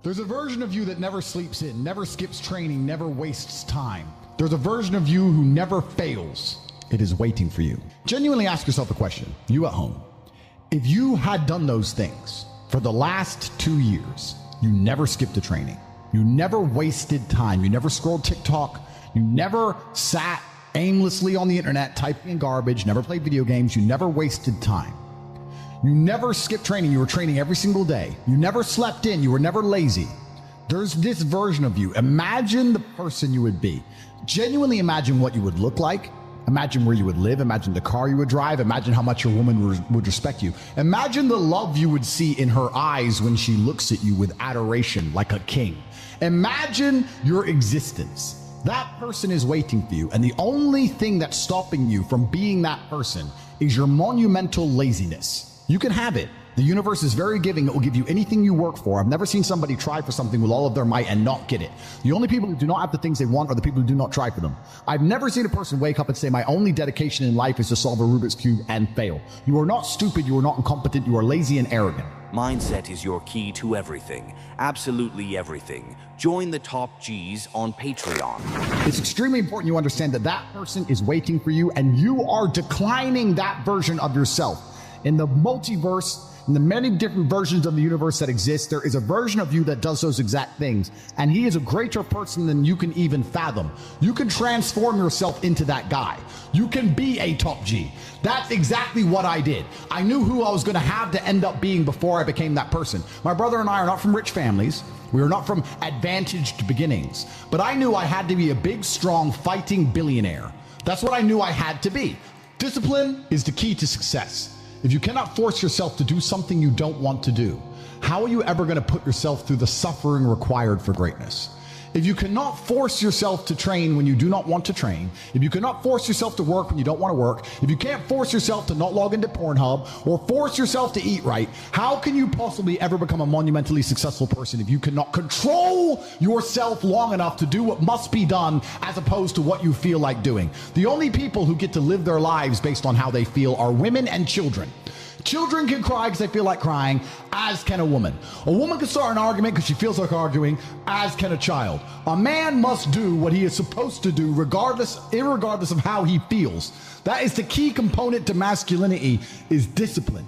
There's a version of you that never sleeps in, never skips training, never wastes time. There's a version of you who never fails. It is waiting for you. Genuinely ask yourself a question, you at home. If you had done those things for the last 2 years, you never skipped a training, you never wasted time, you never scrolled TikTok, you never sat aimlessly on the internet typing in garbage, never played video games, you never wasted time. You never skipped training, you were training every single day. You never slept in, you were never lazy. There's this version of you. Imagine the person you would be. Genuinely imagine what you would look like. Imagine where you would live. Imagine the car you would drive. Imagine how much your woman would respect you. Imagine the love you would see in her eyes when she looks at you with adoration like a king. Imagine your existence. That person is waiting for you, and the only thing that's stopping you from being that person is your monumental laziness. You can have it. The universe is very giving. It will give you anything you work for. I've never seen somebody try for something with all of their might and not get it. The only people who do not have the things they want are the people who do not try for them. I've never seen a person wake up and say, my only dedication in life is to solve a Rubik's Cube and fail. You are not stupid. You are not incompetent. You are lazy and arrogant. Mindset is your key to everything. Absolutely everything. Join the top G's on Patreon. It's extremely important you understand that that person is waiting for you, and you are declining that version of yourself. In the multiverse, in the many different versions of the universe that exist, there is a version of you that does those exact things. And he is a greater person than you can even fathom. You can transform yourself into that guy. You can be a top G. That's exactly what I did. I knew who I was going to have to end up being before I became that person. My brother and I are not from rich families. We are not from advantaged beginnings. But I knew I had to be a big, strong, fighting billionaire. That's what I knew I had to be. Discipline is the key to success. If you cannot force yourself to do something you don't want to do, how are you ever going to put yourself through the suffering required for greatness? If you cannot force yourself to train when you do not want to train, if you cannot force yourself to work when you don't want to work, if you can't force yourself to not log into Pornhub or force yourself to eat right, how can you possibly ever become a monumentally successful person if you cannot control yourself long enough to do what must be done as opposed to what you feel like doing? The only people who get to live their lives based on how they feel are women and children. Children can cry because they feel like crying, as can a woman. A woman can start an argument because she feels like arguing, as can a child. A man must do what he is supposed to do irregardless of how he feels. That is the key component to masculinity, is discipline.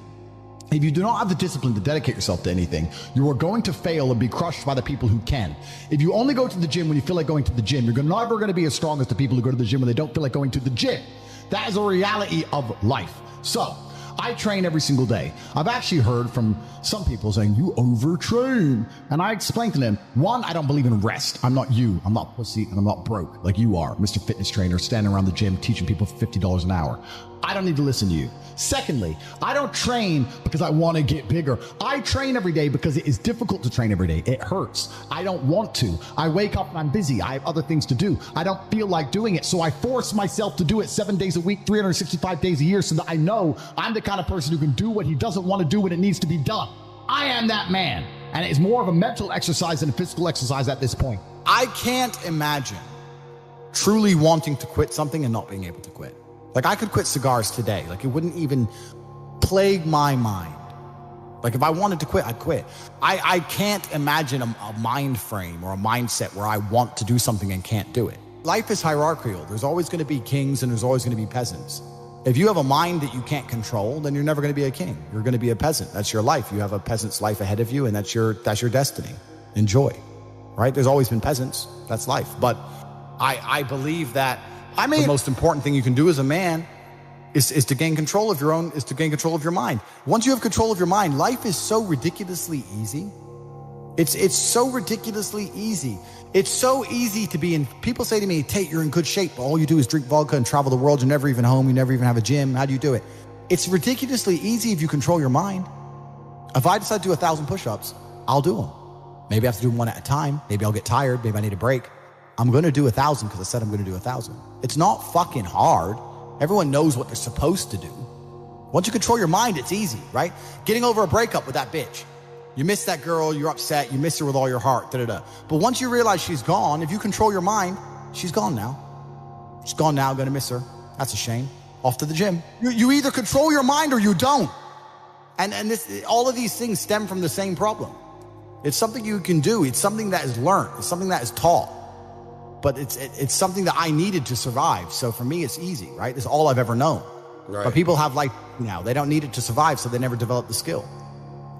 If you do not have the discipline to dedicate yourself to anything, you are going to fail and be crushed by the people who can. If you only go to the gym when you feel like going to the gym, you're never going to be as strong as the people who go to the gym when they don't feel like going to the gym. That is a reality of life. So, I train every single day. I've actually heard from some people saying, you overtrain. And I explained to them, one, I don't believe in rest. I'm not you. I'm not pussy, and I'm not broke like you are, Mr. Fitness Trainer, standing around the gym teaching people for $50 an hour. I don't need to listen to you. Secondly, I don't train because I want to get bigger. I train every day because it is difficult to train every day. It hurts. I don't want to. I wake up and I'm busy. I have other things to do. I don't feel like doing it. So I force myself to do it 7 days a week, 365 days a year, so that I know I'm the kind of person who can do what he doesn't want to do when it needs to be done. I am that man. And it's more of a mental exercise than a physical exercise at this point. I can't imagine truly wanting to quit something and not being able to quit. Like, I could quit cigars today. Like, it wouldn't even plague my mind. Like, if I wanted to quit, I'd quit. I can't imagine a mind frame or a mindset where I want to do something and can't do it. Life is hierarchical. There's always going to be kings and there's always going to be peasants. If you have a mind that you can't control, then you're never going to be a king. You're going to be a peasant. That's your life. You have a peasant's life ahead of you, and that's your destiny. Enjoy, right? There's always been peasants. That's life. But I believe that the most important thing you can do as a man is to gain control of your mind. Once you have control of your mind, life is so ridiculously easy. It's so ridiculously easy. It's so easy to be in. People say to me, Tate, you're in good shape. All you do is drink vodka and travel the world. You're never even home. You never even have a gym. How do you do it? It's ridiculously easy if you control your mind. If I decide to do 1,000 push-ups, I'll do them. Maybe I have to do them one at a time. Maybe I'll get tired. Maybe I need a break. I'm going to do 1,000 because I said I'm going to do 1,000. It's not fucking hard. Everyone knows what they're supposed to do. Once you control your mind, it's easy, right? Getting over a breakup with that bitch. You miss that girl, you're upset, you miss her with all your heart, da-da-da. But once you realize she's gone, if you control your mind, she's gone now. She's gone now, gonna miss her. That's a shame. Off to the gym. You either control your mind or you don't. And all of these things stem from the same problem. It's something you can do. It's something that is learned. It's something that is taught. But it's something that I needed to survive. So for me, it's easy, right? It's all I've ever known. Right. But people have life now. They don't need it to survive, so they never develop the skill.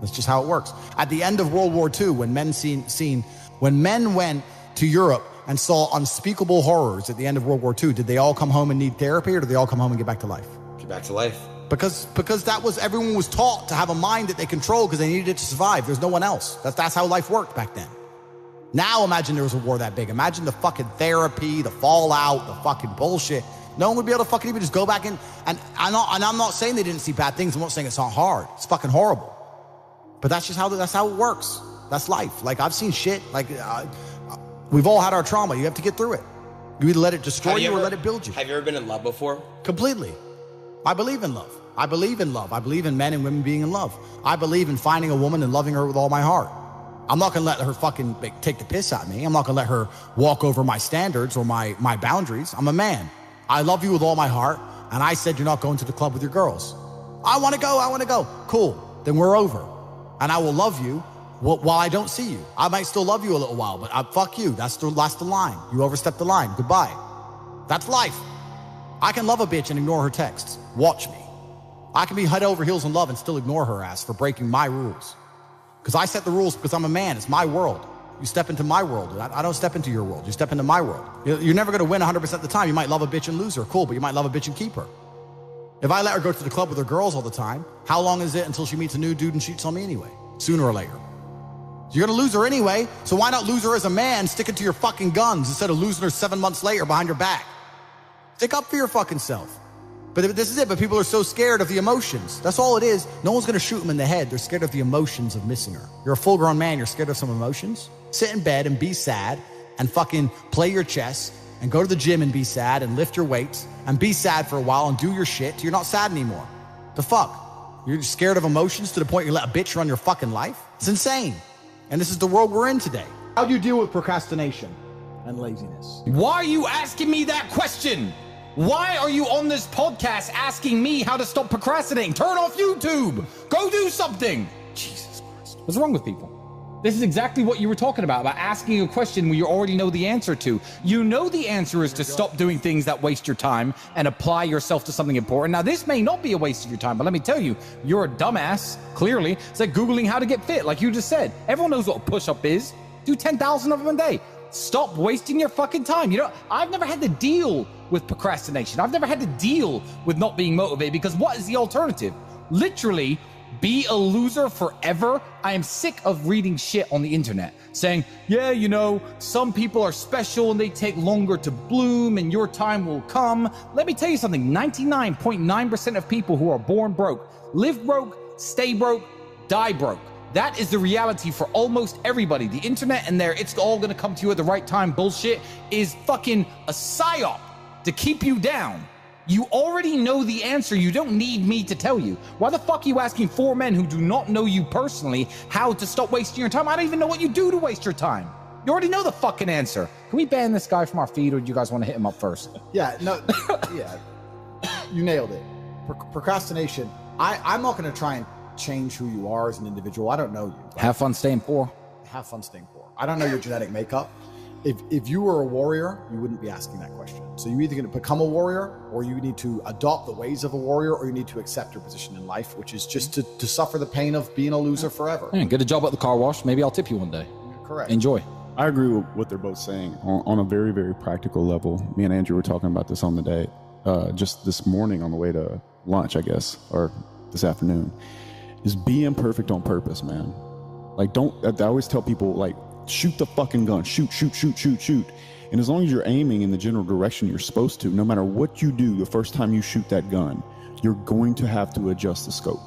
That's just how it works. At the end of World War II, when men went to Europe and saw unspeakable horrors at the end of World War II, did they all come home and need therapy, or did they all come home and get back to life? Get back to life. Because everyone was taught to have a mind that they control because they needed it to survive. There's no one else. That's how life worked back then. Now imagine there was a war that big. Imagine the fucking therapy, the fallout, the fucking bullshit. No one would be able to fucking even just go back in. And I'm not saying they didn't see bad things. I'm not saying it's not hard. It's fucking horrible. But that's how it works. That's life. Like, I've seen shit. Like, we've all had our trauma. You have to get through it. You either let it destroy you or let it build you. Have you ever been in love before? Completely. I believe in love. I believe in love. I believe in men and women being in love. I believe in finding a woman and loving her with all my heart. I'm not going to let her fucking take the piss out of me. I'm not going to let her walk over my standards or my boundaries. I'm a man. I love you with all my heart. And I said you're not going to the club with your girls. I want to go. Cool. Then we're over. And I will love you while I don't see you. I might still love you a little while, but fuck you. That's the line. You overstepped the line. Goodbye. That's life. I can love a bitch and ignore her texts. Watch me. I can be head over heels in love and still ignore her ass for breaking my rules. Because I set the rules because I'm a man. It's my world. You step into my world. I don't step into your world. You step into my world. You're never going to win 100% of the time. You might love a bitch and lose her. Cool, but you might love a bitch and keep her. If I let her go to the club with her girls all the time, how long is it until she meets a new dude and cheats on me anyway? Sooner or later. You're going to lose her anyway, so why not lose her as a man sticking to your fucking guns instead of losing her 7 months later behind your back? Stick up for your fucking self. But this is it. But people are so scared of the emotions. That's all it is. No one's going to shoot them in the head. They're scared of the emotions of missing her. You're a full-grown man. You're scared of some emotions. Sit in bed and be sad and fucking play your chess and go to the gym and be sad and lift your weights and be sad for a while and do your shit till you're not sad anymore. The fuck? You're scared of emotions to the point you let a bitch run your fucking life? It's insane. And this is the world we're in today. How do you deal with procrastination and laziness? Why are you asking me that question? Why are you on this podcast asking me how to stop procrastinating? Turn off YouTube. Go do something. Jesus Christ. What's wrong with people? This is exactly what you were talking about asking a question where you already know the answer to. You know the answer is to stop doing things that waste your time and apply yourself to something important. Now, this may not be a waste of your time, but let me tell you, you're a dumbass, clearly. It's like Googling how to get fit, like you just said. Everyone knows what a push-up is. Do 10,000 of them a day. Stop wasting your fucking time. You know, I've never had to deal with procrastination. I've never had to deal with not being motivated because what is the alternative? Literally, be a loser forever. I am sick of reading shit on the internet saying, yeah, you know, some people are special and they take longer to bloom and your time will come. Let me tell you something. 99.9% of people who are born broke, live broke, stay broke, die broke. That is the reality for almost everybody. The internet and it's all gonna come to you at the right time bullshit is fucking a psyop to keep you down. You already know the answer. You don't need me to tell you. Why the fuck are you asking 4 men who do not know you personally how to stop wasting your time? I don't even know what you do to waste your time. You already know the fucking answer. Can we ban this guy from our feed, or do you guys want to hit him up first? Yeah, no, yeah, you nailed it. Procrastination. I'm not going to try and change who you are as an individual. I don't know you. Have fun staying poor. Have fun staying poor. I don't know your genetic makeup. If you were a warrior, you wouldn't be asking that question. So you're either going to become a warrior, or you need to adopt the ways of a warrior, or you need to accept your position in life, which is just to suffer the pain of being a loser forever. Yeah, get a job at the car wash. Maybe I'll tip you one day. Correct. Enjoy. I agree with what they're both saying on a very, very practical level. Me and Andrew were talking about this on the day, just this morning on the way to lunch, I guess, or this afternoon, is be imperfect on purpose, man. Like, I always tell people, like, shoot the fucking gun, shoot. And as long as you're aiming in the general direction you're supposed to, no matter what you do the first time you shoot that gun, you're going to have to adjust the scope.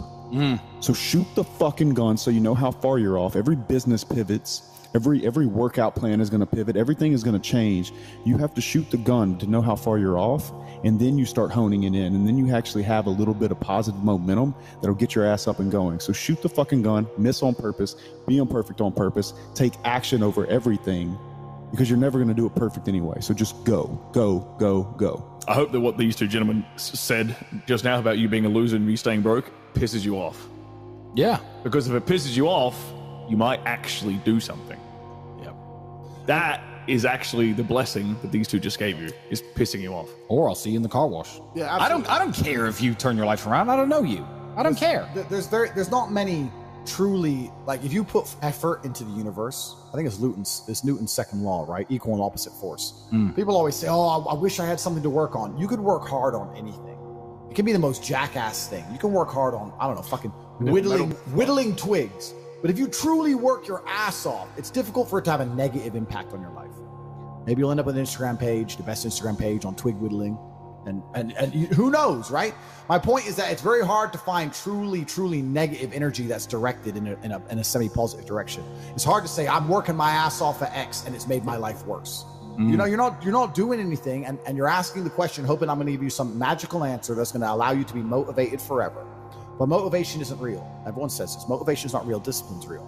So shoot the fucking gun so you know how far you're off. Every business pivots. Every workout plan is going to pivot. Everything is going to change. You have to shoot the gun to know how far you're off, and then you start honing it in, and then you actually have a little bit of positive momentum that'll get your ass up and going. So shoot the fucking gun, miss on purpose, be imperfect on purpose, take action over everything, because you're never going to do it perfect anyway. So just go. I hope that what these two gentlemen said just now about you being a loser and me staying broke pisses you off. Yeah. Because if it pisses you off, you might actually do something. Yep. That is actually the blessing that these two just gave you, is pissing you off. Or I'll see you in the car wash. Yeah, I don't care if you turn your life around. I don't know you. I don't care. There's not many truly, like, if you put effort into the universe, I think it's Newton's second law, right? Equal and opposite force. People always say, oh, I wish I had something to work on. You could work hard on anything. It can be the most jackass thing. You can work hard on, I don't know, fucking whittling twigs. But if you truly work your ass off, it's difficult for it to have a negative impact on your life. Maybe you'll end up with an Instagram page, the best Instagram page on twig whittling. And who knows, right? My point is that it's very hard to find truly negative energy that's directed in a semi-positive direction. It's hard to say, I'm working my ass off at X and it's made my life worse. You know, you're not doing anything, and you're asking the question, hoping I'm going to give you some magical answer that's going to allow you to be motivated forever. But motivation isn't real. Everyone says this. Motivation is not real. Discipline's real.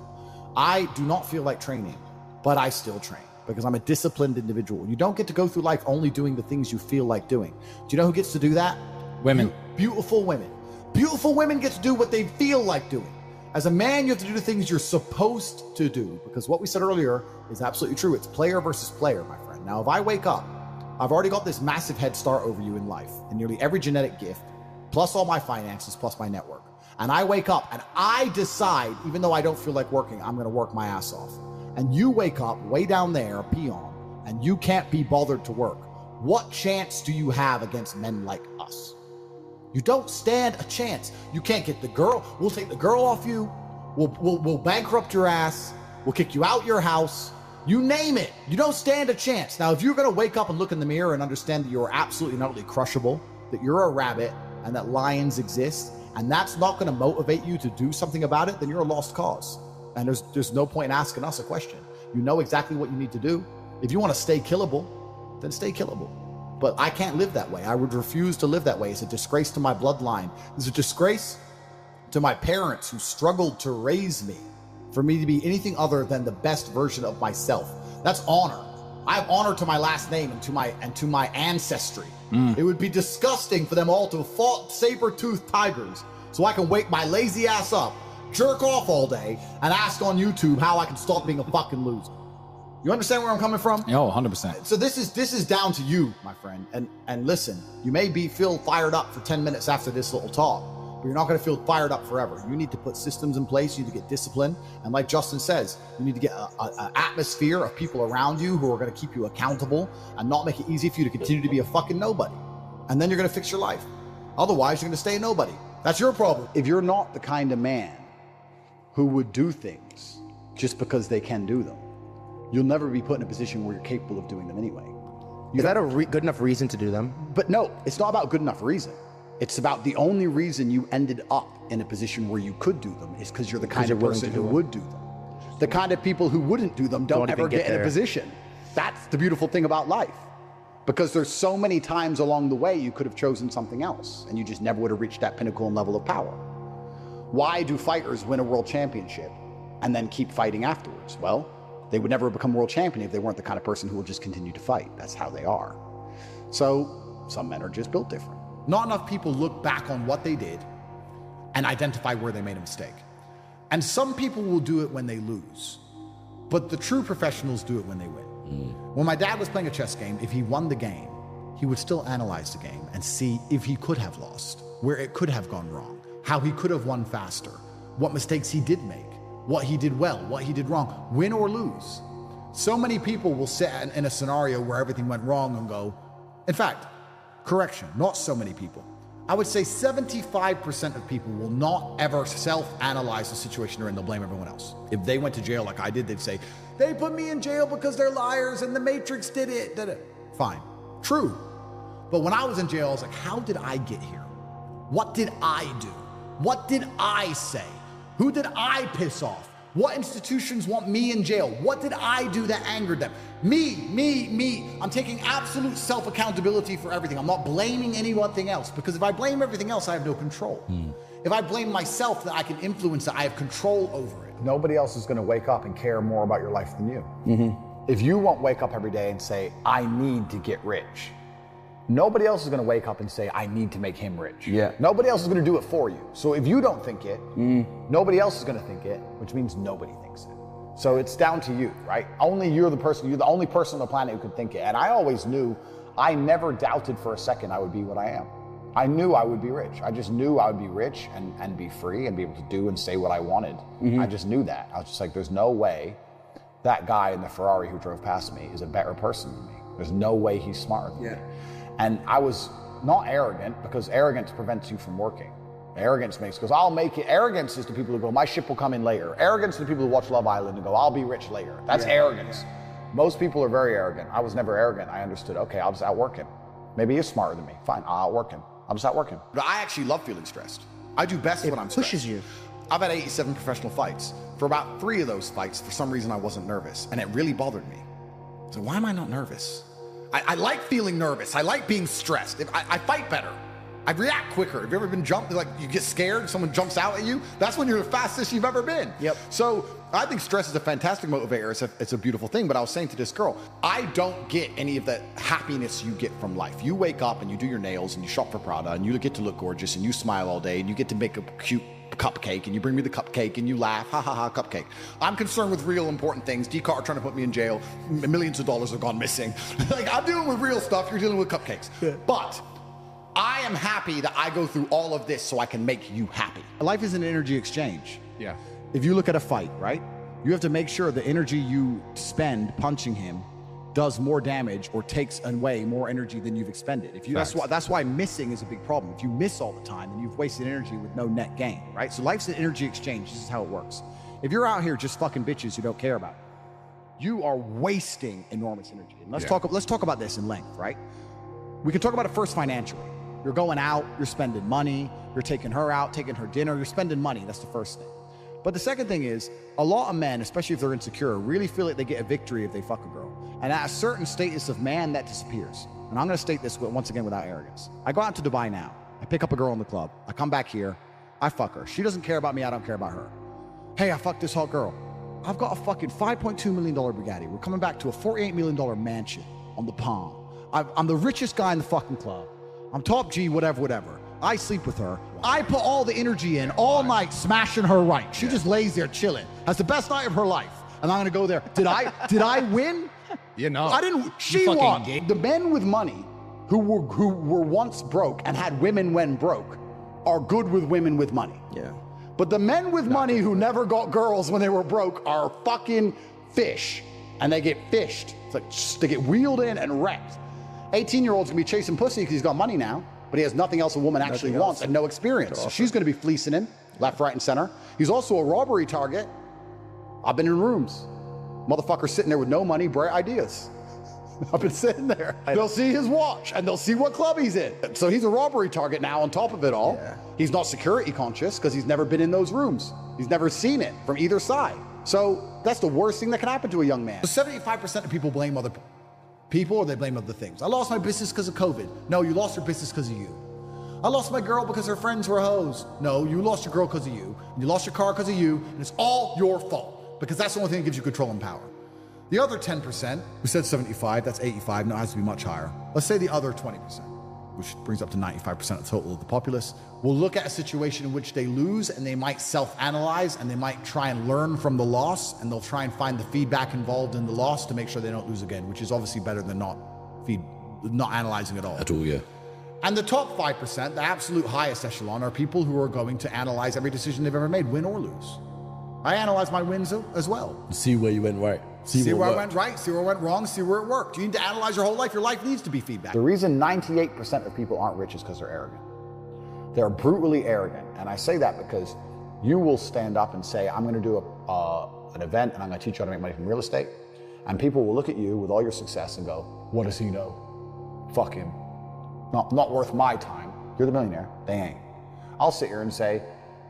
I do not feel like training, but I still train because I'm a disciplined individual. You don't get to go through life only doing the things you feel like doing. Do you know who gets to do that? Women. Beautiful women. Beautiful women get to do what they feel like doing. As a man, you have to do the things you're supposed to do, because what we said earlier is absolutely true. It's player versus player, my friend. Now, if I wake up, I've already got this massive head start over you in life, in nearly every genetic gift, plus all my finances, plus my network. And I wake up and I decide, even though I don't feel like working, I'm going to work my ass off. And you wake up way down there, a peon, and you can't be bothered to work. What chance do you have against men like us? You don't stand a chance. You can't get the girl. We'll take the girl off you. We'll bankrupt your ass. We'll kick you out your house. You name it. You don't stand a chance. Now, if you're going to wake up and look in the mirror and understand that you're absolutely not only crushable, that you're a rabbit and that lions exist, and that's not going to motivate you to do something about it, then you're a lost cause. And there's no point in asking us a question. You know exactly what you need to do. If you want to stay killable, then stay killable. But I can't live that way. I would refuse to live that way. It's a disgrace to my bloodline. It's a disgrace to my parents who struggled to raise me, for me to be anything other than the best version of myself. That's honor. I have honor to my last name and to my ancestry. It would be disgusting for them all to have fought saber-toothed tigers so I can wake my lazy ass up, jerk off all day, and ask on YouTube how I can stop being a fucking loser. You understand where I'm coming from? Oh, 100%. So this is down to you, my friend. And listen, you may feel fired up for 10 minutes after this little talk, but you're not going to feel fired up forever. You need to put systems in place. You need to get discipline. And like Justin says, you need to get an atmosphere of people around you who are going to keep you accountable and not make it easy for you to continue to be a fucking nobody. And then you're going to fix your life. Otherwise, you're going to stay a nobody. That's your problem. If you're not the kind of man who would do things just because they can do them, you'll never be put in a position where you're capable of doing them anyway. Is that a good enough reason to do them? But no, it's not about good enough reason. It's about the only reason you ended up in a position where you could do them is because you're the kind of person who would do them. The kind of people who wouldn't do them don't ever get in a position. That's the beautiful thing about life. Because there's so many times along the way you could have chosen something else and you just never would have reached that pinnacle and level of power. Why do fighters win a world championship and then keep fighting afterwards? Well, they would never become world champion if they weren't the kind of person who will just continue to fight. That's how they are. So some men are just built different. Not enough people look back on what they did and identify where they made a mistake. And some people will do it when they lose, but the true professionals do it when they win. When my dad was playing a chess game, if he won the game, he would still analyze the game and see if he could have lost, where it could have gone wrong, how he could have won faster, what mistakes he did make, what he did well, what he did wrong, win or lose. So many people will sit in a scenario where everything went wrong and go, in fact, correction, not so many people. I would say 75% of people will not ever self-analyze the situation they're in. They'll blame everyone else. If they went to jail like I did, they'd say, they put me in jail because they're liars and the Matrix did it. Fine, true. But when I was in jail, I was like, how did I get here? What did I do? What did I say? Who did I piss off? What institutions want me in jail? What did I do that angered them? Me. I'm taking absolute self-accountability for everything. I'm not blaming anything else, because if I blame everything else, I have no control. If I blame myself, that I can influence it, I have control over it. Nobody else is going to wake up and care more about your life than you. If you won't wake up every day and say, I need to get rich, nobody else is going to wake up and say, I need to make him rich. Yeah. Nobody else is going to do it for you. So if you don't think it, nobody else is going to think it, which means nobody thinks it. So it's down to you, right? Only you're the only person on the planet who could think it. And I always knew, I never doubted for a second I would be what I am. I knew I would be rich. I just knew I would be rich and be free and be able to do and say what I wanted. I just knew that. I was just like, there's no way that guy in the Ferrari who drove past me is a better person than me. There's no way he's smarter than me. And I was not arrogant, because arrogance prevents you from working. Arrogance goes, I'll make it. Arrogance is the people who go, my ship will come in later. Arrogance is the people who watch Love Island and go, I'll be rich later. That's arrogance. Most people are very arrogant. I was never arrogant. I understood, okay, I'll just outwork him. Maybe he's smarter than me. Fine, I'll outwork him. I'll just outwork him. But I actually love feeling stressed. I do best when I'm stressed. It pushes you. I've had 87 professional fights. For about 3 of those fights, for some reason, I wasn't nervous, and it really bothered me. So why am I not nervous? I like feeling nervous. I like being stressed. I fight better. I react quicker. Have you ever been jumped? Like, you get scared, someone jumps out at you? That's when you're the fastest you've ever been. Yep. So I think stress is a fantastic motivator. It's a beautiful thing. But I was saying to this girl, I don't get any of the happiness you get from life. You wake up and you do your nails and you shop for Prada and you get to look gorgeous and you smile all day and you get to make a cute cupcake and you bring me the cupcake and you laugh, ha ha ha, cupcake. I'm concerned with real important things. D-Car are trying to put me in jail. Millions of dollars have gone missing. Like, I'm dealing with real stuff. You're dealing with cupcakes. But I am happy that I go through all of this so I can make you happy. Life is an energy exchange. Yeah. If you look at a fight, right? You have to make sure the energy you spend punching him does more damage or takes away more energy than you've expended. If you, that's why missing is a big problem. If you miss all the time, then you've wasted energy with no net gain, right? So life's an energy exchange. This is how it works. If you're out here just fucking bitches who don't care about it, you are wasting enormous energy. And let's talk about this in length, right? We can talk about it first financially. You're going out, you're spending money, you're taking her out, taking her dinner, you're spending money. That's the first thing. But the second thing is, a lot of men, especially if they're insecure, really feel like they get a victory if they fuck a girl. And at a certain status of man, that disappears. And I'm gonna state this once again without arrogance. I go out to Dubai now. I pick up a girl in the club. I come back here. I fuck her. She doesn't care about me. I don't care about her. Hey, I fucked this hot girl. I've got a fucking $5.2 million Bugatti. We're coming back to a $48 million mansion on the Palm. I'm the richest guy in the fucking club. I'm top G, whatever. I sleep with her. I put all the energy in all night smashing her right. She just lays there chilling. Has the best night of her life. And I'm gonna go there. Did I win? You know. I didn't. She won. The men with money who were once broke and had women when broke are good with women with money. Yeah. But the men with money who never got girls when they were broke are fucking fish. And they get fished. It's like, they get wheeled in and wrecked. 18-year-old's gonna be chasing pussy because he's got money now, but he has nothing else a woman actually wants and no experience. So she's gonna be fleecing him, left, right, and center. He's also a robbery target. I've been in rooms. Motherfucker's sitting there with no money, bright ideas. I've been sitting there. They'll see his watch and they'll see what club he's in. So he's a robbery target now on top of it all. Yeah. He's not security conscious because he's never been in those rooms. He's never seen it from either side. So that's the worst thing that can happen to a young man. 75% of people blame other people or they blame other things. I lost my business because of COVID. No, you lost your business because of you. I lost my girl because her friends were hoes. No, you lost your girl because of you. And you lost your car because of you. And it's all your fault because that's the only thing that gives you control and power. The other 10%, we said 75, that's 85, no, it has to be much higher. Let's say the other 20%, which brings up to 95% of the total of the populace, will look at a situation in which they lose and they might self-analyze and they might try and learn from the loss and they'll try and find the feedback involved in the loss to make sure they don't lose again, which is obviously better than not analyzing at all. At all, yeah. And the top 5%, the absolute highest echelon, are people who are going to analyze every decision they've ever made, win or lose. I analyze my wins as well. See where you went right. See where I went right, see where I went wrong, see where it worked. You need to analyze your whole life. Your life needs to be feedback. The reason 98% of people aren't rich is because they're arrogant. They're brutally arrogant. And I say that because you will stand up and say, I'm going to do an event and I'm going to teach you how to make money from real estate. And people will look at you with all your success and go, what does he know? Fuck him. Not worth my time. You're the millionaire. They ain't. I'll sit here and say,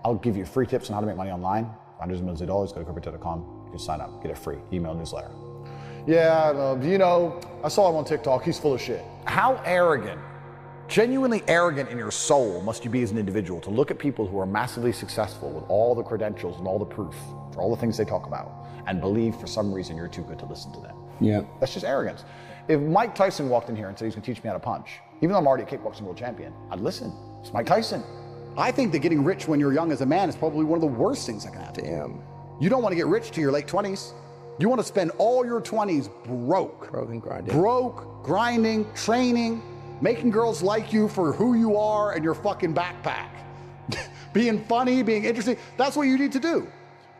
I'll give you free tips on how to make money online. Hundreds of millions of dollars, go to corporate.com. You can sign up, get a free email newsletter. Yeah, I saw him on TikTok. He's full of shit. How arrogant, genuinely arrogant in your soul must you be as an individual to look at people who are massively successful with all the credentials and all the proof for all the things they talk about and believe for some reason you're too good to listen to them. Yeah. That's just arrogance. If Mike Tyson walked in here and said he's gonna teach me how to punch, Even though I'm already a kickboxing world champion, I'd listen. It's Mike Tyson. I think that getting rich when you're young as a man is probably one of the worst things that can happen. Damn. You don't want to get rich to your late 20s. You want to spend all your 20s broke. Broke and grinding. Broke, grinding, training, making girls like you for who you are and your fucking backpack. Being funny, being interesting. That's what you need to do.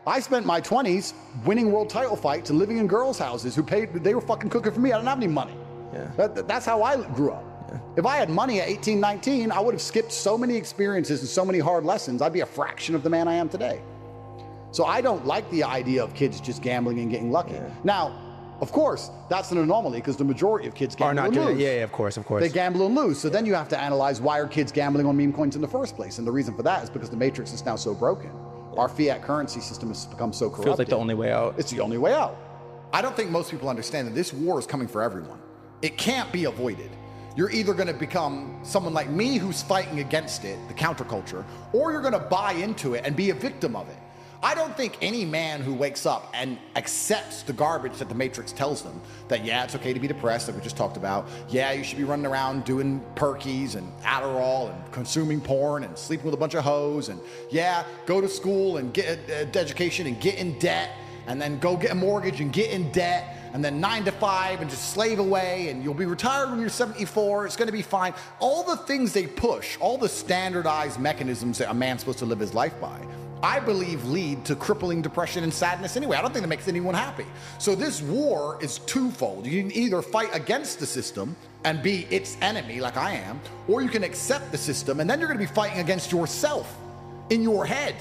I spent my 20s winning world title fights and living in girls' houses they were fucking cooking for me. I didn't have any money. Yeah. That's how I grew up. Yeah. If I had money at 18, 19, I would have skipped so many experiences and so many hard lessons. I'd be a fraction of the man I am today. So I don't like the idea of kids just gambling and getting lucky. Yeah. Now, of course, that's an anomaly because the majority of kids gamble and lose. Yeah, of course. They gamble and lose. So then you have to analyze why are kids gambling on meme coins in the first place? And the reason for that is because the matrix is now so broken. Our fiat currency system has become so corrupted. Feels like the only way out. It's the only way out. I don't think most people understand that this war is coming for everyone. It can't be avoided. You're either going to become someone like me who's fighting against it, the counterculture, or you're going to buy into it and be a victim of it. I don't think any man who wakes up and accepts the garbage that the Matrix tells them, that yeah, it's okay to be depressed, like we just talked about, yeah, you should be running around doing perkies and Adderall and consuming porn and sleeping with a bunch of hoes, and yeah, go to school and get an education and get in debt, and then go get a mortgage and get in debt, and then 9 to 5 and just slave away, and you'll be retired when you're 74, it's gonna be fine. All the things they push, all the standardized mechanisms that a man's supposed to live his life by, I believe lead to crippling depression and sadness anyway. I don't think that makes anyone happy. So this war is twofold. You can either fight against the system and be its enemy like I am, or you can accept the system and then you're gonna be fighting against yourself in your head.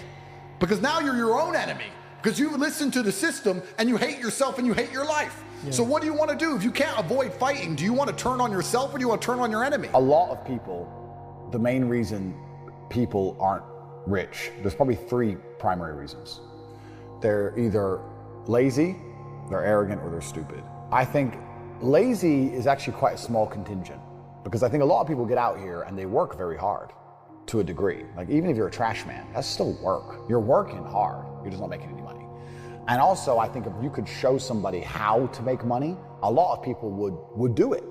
Because now you're your own enemy. Because you listen to the system and you hate yourself and you hate your life. Yeah. So what do you want to do? If you can't avoid fighting, do you want to turn on yourself or do you want to turn on your enemy? A lot of people, the main reason people aren't rich, there's probably 3 primary reasons. They're either lazy, they're arrogant, or they're stupid. I think lazy is actually quite a small contingent because I think a lot of people get out here and they work very hard to a degree. Like even if you're a trash man, that's still work. You're working hard, you're just not making any money. And also I think if you could show somebody how to make money, a lot of people would do it.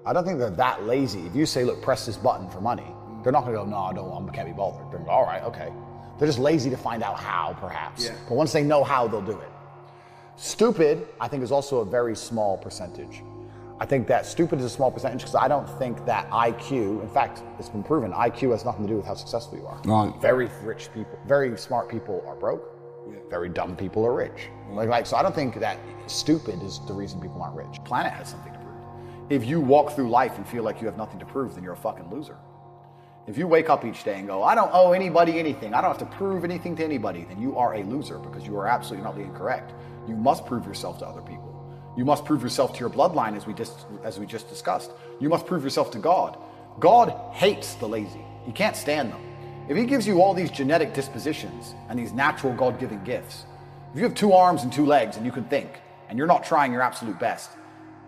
I don't think they're that lazy. If you say, look, press this button for money, they're not gonna go, no, I can't be bothered. They're gonna go, all right, okay. They're just lazy to find out how, perhaps. Yeah. But once they know how, they'll do it. Stupid, I think, is also a very small percentage. I think that stupid is a small percentage because I don't think that IQ, in fact, it's been proven, IQ has nothing to do with how successful you are. Right. Very rich people, very smart people are broke. Very dumb people are rich. So I don't think that stupid is the reason people aren't rich. Planet has something to prove. If you walk through life and feel like you have nothing to prove, then you're a fucking loser. If you wake up each day and go, I don't owe anybody anything, I don't have to prove anything to anybody, then you are a loser because you are absolutely not being correct. You must prove yourself to other people. You must prove yourself to your bloodline as we just discussed. You must prove yourself to God. God hates the lazy. He can't stand them. If he gives you all these genetic dispositions and these natural God-given gifts, if you have 2 arms and 2 legs and you can think, and you're not trying your absolute best,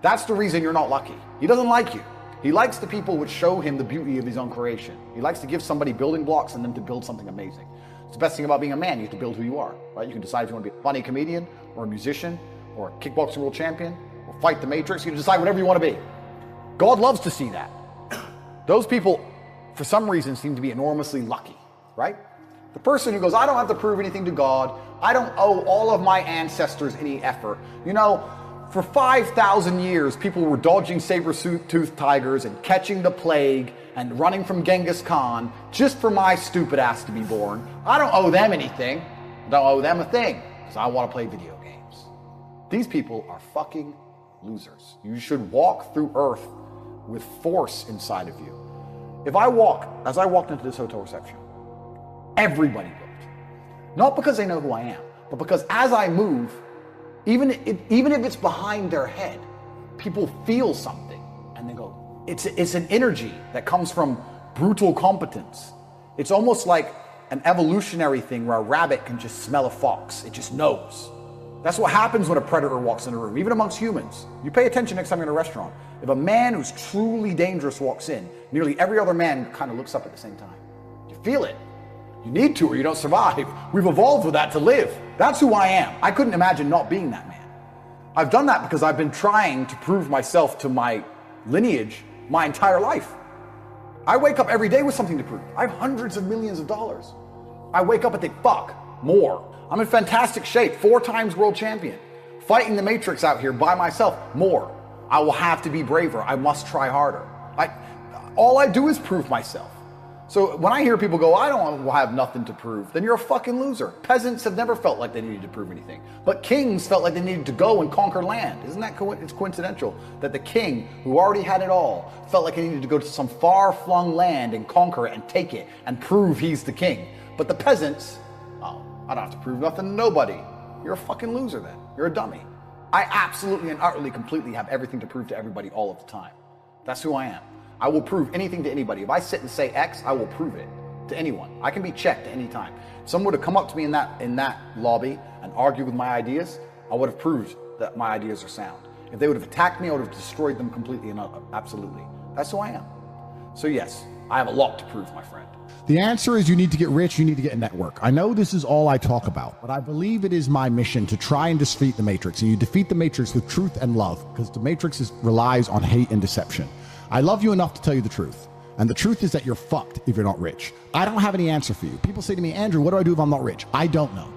that's the reason you're not lucky. He doesn't like you. He likes the people which show him the beauty of his own creation. He likes to give somebody building blocks and them to build something amazing. It's the best thing about being a man. You have to build who you are, right? You can decide if you want to be a funny comedian or a musician or a kickboxing world champion or fight the Matrix. You can decide whatever you want to be. God loves to see that. Those people, for some reason, seem to be enormously lucky, right? The person who goes, I don't have to prove anything to God. I don't owe all of my ancestors any effort. You know, for 5,000 years, people were dodging saber-toothed tigers and catching the plague and running from Genghis Khan just for my stupid ass to be born. I don't owe them anything. I don't owe them a thing because I want to play video games. These people are fucking losers. You should walk through Earth with force inside of you. As I walked into this hotel reception, everybody looked. Not because they know who I am, but because as I move, even if it's behind their head, people feel something and they go, it's an energy that comes from brutal competence. It's almost like an evolutionary thing where a rabbit can just smell a fox. It just knows. That's what happens when a predator walks in a room, even amongst humans. You pay attention next time you're in a restaurant. If a man who's truly dangerous walks in, nearly every other man kind of looks up at the same time. You feel it. You need to or you don't survive. We've evolved with that to live. That's who I am. I couldn't imagine not being that man. I've done that because I've been trying to prove myself to my lineage my entire life. I wake up every day with something to prove. I have hundreds of millions of dollars. I wake up and think, fuck, more. I'm in fantastic shape, 4 times world champion. Fighting the Matrix out here by myself, more. I will have to be braver. I must try harder. All I do is prove myself. So when I hear people go, I don't have nothing to prove, then you're a fucking loser. Peasants have never felt like they needed to prove anything. But kings felt like they needed to go and conquer land. Isn't that it's coincidental that the king, who already had it all, felt like he needed to go to some far-flung land and conquer it and take it and prove he's the king. But the peasants, oh, I don't have to prove nothing to nobody. You're a fucking loser then. You're a dummy. I absolutely and utterly, completely have everything to prove to everybody all of the time. That's who I am. I will prove anything to anybody. If I sit and say X, I will prove it to anyone. I can be checked at any time. If someone would have come up to me in that lobby and argued with my ideas, I would have proved that my ideas are sound. If they would have attacked me, I would have destroyed them completely and absolutely. That's who I am. So yes, I have a lot to prove, my friend. The answer is you need to get rich, you need to get a network. I know this is all I talk about, but I believe it is my mission to try and defeat the Matrix. And you defeat the Matrix with truth and love, because the Matrix relies on hate and deception. I love you enough to tell you the truth. And the truth is that you're fucked if you're not rich. I don't have any answer for you. People say to me, Andrew, what do I do if I'm not rich? I don't know.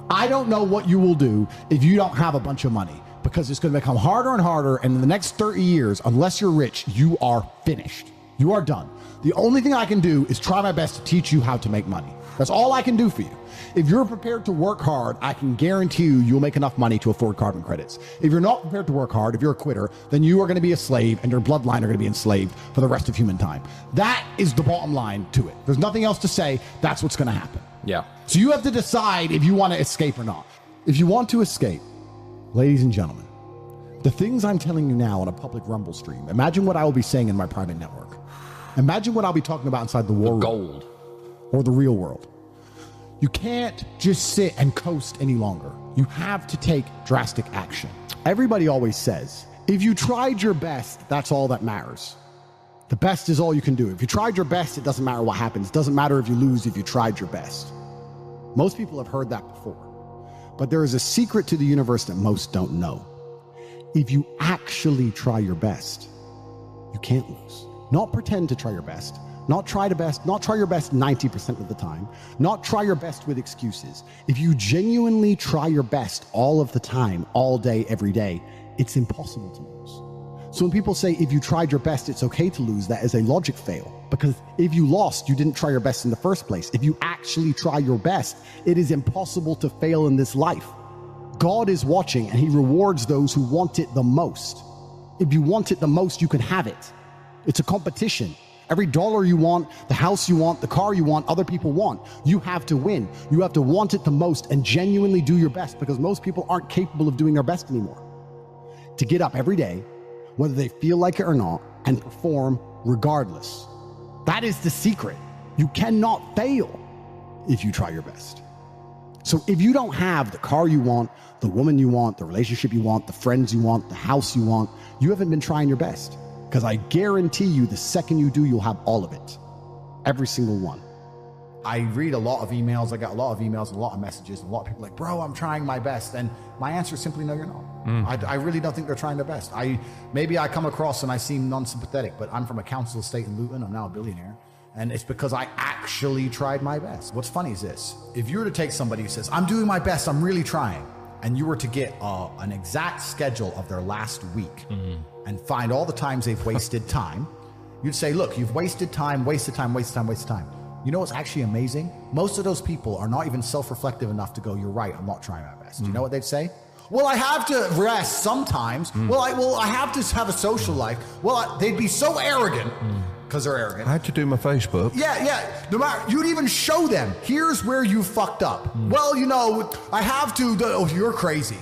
I don't know what you will do if you don't have a bunch of money, because it's going to become harder and harder. And in the next 30 years, unless you're rich, you are finished. You are done. The only thing I can do is try my best to teach you how to make money. That's all I can do for you. If you're prepared to work hard, I can guarantee you'll make enough money to afford carbon credits. If you're not prepared to work hard, if you're a quitter, then you are going to be a slave and your bloodline are going to be enslaved for the rest of human time. That is the bottom line to it. There's nothing else to say. That's what's going to happen. Yeah. So you have to decide if you want to escape or not. If you want to escape, ladies and gentlemen, the things I'm telling you now on a public Rumble stream, imagine what I will be saying in my private network. Imagine what I'll be talking about inside the war room Gold. or the real world. You can't just sit and coast any longer. You have to take drastic action. Everybody always says, if you tried your best, that's all that matters. The best is all you can do. If you tried your best, it doesn't matter what happens. It doesn't matter if you lose if you tried your best. Most people have heard that before. But there is a secret to the universe that most don't know. If you actually try your best, you can't lose. Not pretend to try your best. Not try your best 90% of the time. Not try your best with excuses. If you genuinely try your best all of the time, all day, every day, it's impossible to lose. So when people say, if you tried your best, it's okay to lose, that is a logic fail. Because if you lost, you didn't try your best in the first place. If you actually try your best, it is impossible to fail in this life. God is watching and he rewards those who want it the most. If you want it the most, you can have it. It's a competition. Every dollar you want, the house you want, the car you want, other people want. You have to win. You have to want it the most and genuinely do your best, because most people aren't capable of doing their best anymore. To get up every day, whether they feel like it or not, and perform regardless. That is the secret. You cannot fail if you try your best. So if you don't have the car you want, the woman you want, the relationship you want, the friends you want, the house you want, you haven't been trying your best. Because I guarantee you, the second you do, you'll have all of it. Every single one. I read a lot of emails. I got a lot of emails and a lot of messages. A lot of people like, bro, I'm trying my best. And my answer is simply, no, you're not. I really don't think they're trying their best. Maybe I come across and I seem non-sympathetic, but I'm from a council estate in Luton. I'm now a billionaire. And it's because I actually tried my best. What's funny is this. If you were to take somebody who says, I'm doing my best, I'm really trying, and you were to get an exact schedule of their last week and find all the times they've wasted time, you'd say, look, you've wasted time, wasted time, wasted time, wasted time. You know what's actually amazing? Most of those people are not even self-reflective enough to go, you're right, I'm not trying my best. You know what they'd say? Well, I have to rest sometimes. Well, I have to have a social life. Well, they'd be so arrogant because they're arrogant. I had to do my Facebook. Yeah. No matter, you'd even show them, here's where you fucked up. Well, you know, I have to, oh, you're crazy.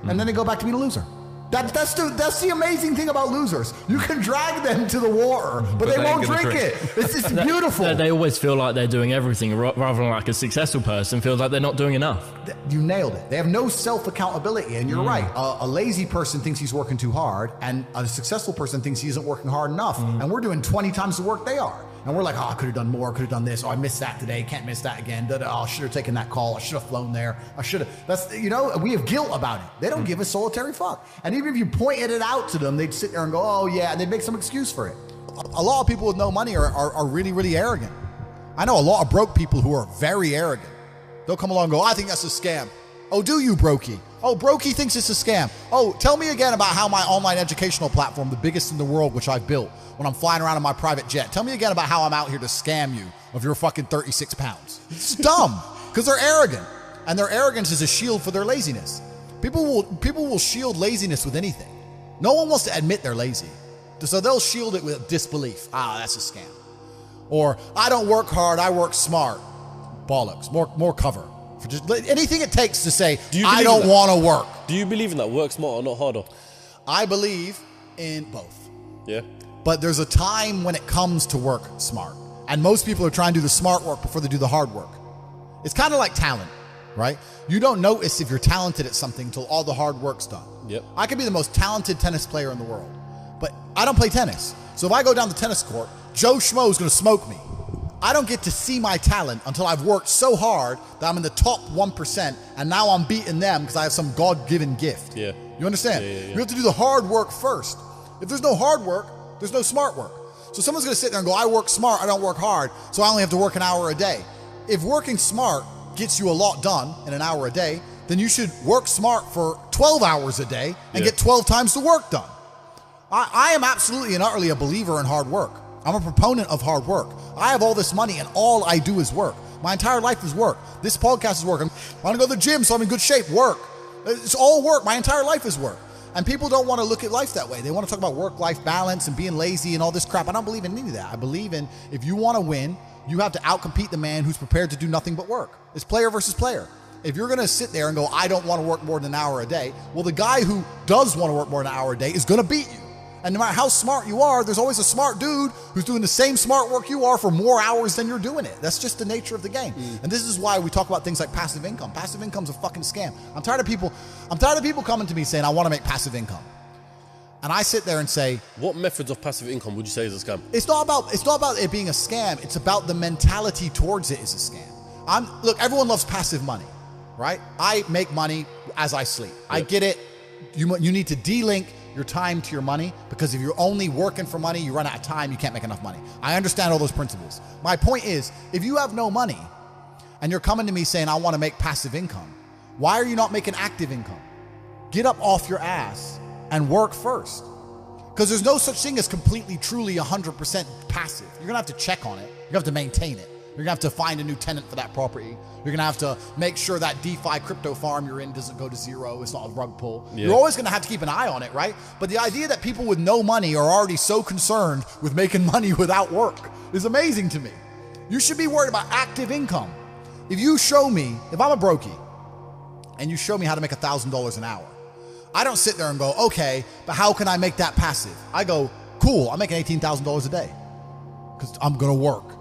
And then they go back to being a loser. That's the amazing thing about losers. You can drag them to the water, but they won't drink it. It's beautiful. They always feel like they're doing everything, rather than like a successful person feels like they're not doing enough. You nailed it. They have no self-accountability, and you're right. A lazy person thinks he's working too hard, and a successful person thinks he isn't working hard enough. And we're doing 20 times the work they are. And we're like, oh, I could have done more, could have done this. Oh, I missed that today, can't miss that again. Oh, I should have taken that call. I should have flown there. I should have. That's, you know, we have guilt about it. They don't give a solitary fuck. And even if you pointed it out to them, they'd sit there and go, oh, yeah, and they'd make some excuse for it. A lot of people with no money are really, really arrogant. I know a lot of broke people who are very arrogant. They'll come along and go, I think that's a scam. Oh, do you, Brokey? Oh, Brokey thinks it's a scam. Oh, tell me again about how my online educational platform, the biggest in the world, which I've built, when I'm flying around in my private jet. Tell me again about how I'm out here to scam you of your fucking 36 pounds. It's dumb, because they're arrogant. And their arrogance is a shield for their laziness. People will shield laziness with anything. No one wants to admit they're lazy. So they'll shield it with disbelief. Ah, that's a scam. Or, I don't work hard, I work smart. Bollocks, more cover. For just anything it takes to say, I don't want to work. Do you believe in that? Work smarter, not harder? I believe in both. Yeah. But there's a time when it comes to work smart. And most people are trying to do the smart work before they do the hard work. It's kind of like talent, right? You don't notice if you're talented at something until all the hard work's done. Yep. I could be the most talented tennis player in the world, but I don't play tennis. So if I go down the tennis court, Joe Schmo is going to smoke me. I don't get to see my talent until I've worked so hard that I'm in the top 1%, and now I'm beating them because I have some God-given gift. Yeah. You understand? Yeah. You have to do the hard work first. If there's no hard work, there's no smart work. So someone's going to sit there and go, I work smart, I don't work hard, so I only have to work an hour a day. If working smart gets you a lot done in an hour a day, then you should work smart for 12 hours a day and get 12 times the work done. I am absolutely and utterly a believer in hard work. I'm a proponent of hard work. I have all this money and all I do is work. My entire life is work. This podcast is work. I want to go to the gym so I'm in good shape. Work. It's all work. My entire life is work. And people don't want to look at life that way. They want to talk about work-life balance and being lazy and all this crap. I don't believe in any of that. I believe in if you want to win, you have to outcompete the man who's prepared to do nothing but work. It's player versus player. If you're going to sit there and go, I don't want to work more than an hour a day, well, the guy who does want to work more than an hour a day is going to beat you. And no matter how smart you are, there's always a smart dude who's doing the same smart work you are for more hours than you're doing it. That's just the nature of the game. And this is why we talk about things like passive income. Passive income's a fucking scam. I'm tired of people coming to me saying, I want to make passive income. And I sit there and say, what methods of passive income would you say is a scam? It's not about it being a scam. It's about the mentality towards it is a scam. Look, everyone loves passive money, right? I make money as I sleep. Yep. I get it. You need to de-link your time to your money, because if you're only working for money, you run out of time, you can't make enough money. I understand all those principles. My point is, if you have no money and you're coming to me saying, I want to make passive income, why are you not making active income? Get up off your ass and work first. Because there's no such thing as completely, truly 100% passive. You're going to have to check on it. You're going to have to maintain it. You're going to have to find a new tenant for that property. You're going to have to make sure that DeFi crypto farm you're in doesn't go to zero. It's not a rug pull. Yeah. You're always going to have to keep an eye on it, right? But the idea that people with no money are already so concerned with making money without work is amazing to me. You should be worried about active income. If you show me, if I'm a brokey, and you show me how to make $1,000 an hour, I don't sit there and go, okay, but how can I make that passive? I go, cool, I'm making $18,000 a day because I'm going to work.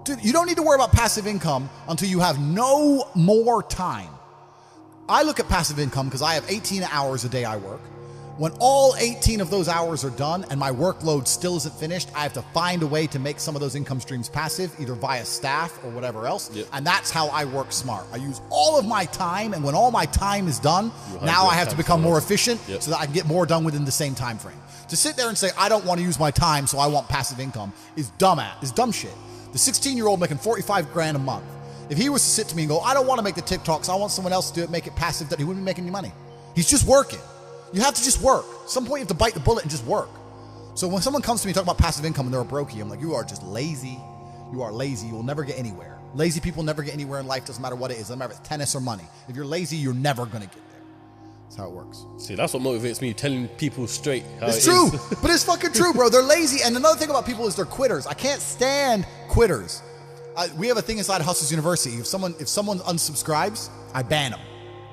Dude, you don't need to worry about passive income until you have no more time. I look at passive income because I have 18 hours a day I work. When all 18 of those hours are done and my workload still isn't finished, I have to find a way to make some of those income streams passive, either via staff or whatever else. Yep. And that's how I work smart. I use all of my time, and when all my time is done, now I have to become more efficient so that I can get more done within the same time frame. To sit there and say, I don't want to use my time, so I want passive income is dumb shit. The 16-year-old making 45 grand a month, if he was to sit to me and go, I don't want to make the TikToks, I want someone else to do it, make it passive, that he wouldn't be making any money. He's just working. You have to just work. At some point you have to bite the bullet and just work. So when someone comes to me talking about passive income and they're a brokey, I'm like, you are just lazy. You are lazy. You will never get anywhere. Lazy people never get anywhere in life. Doesn't matter what it is. Doesn't matter if it's tennis or money. If you're lazy, you're never going to get there. That's how it works. See, that's what motivates me, telling people straight how it's true. But it's fucking true, bro. They're lazy. And another thing about people is they're quitters. I can't stand quitters. We have a thing inside Hustlers University. If someone unsubscribes, I ban them.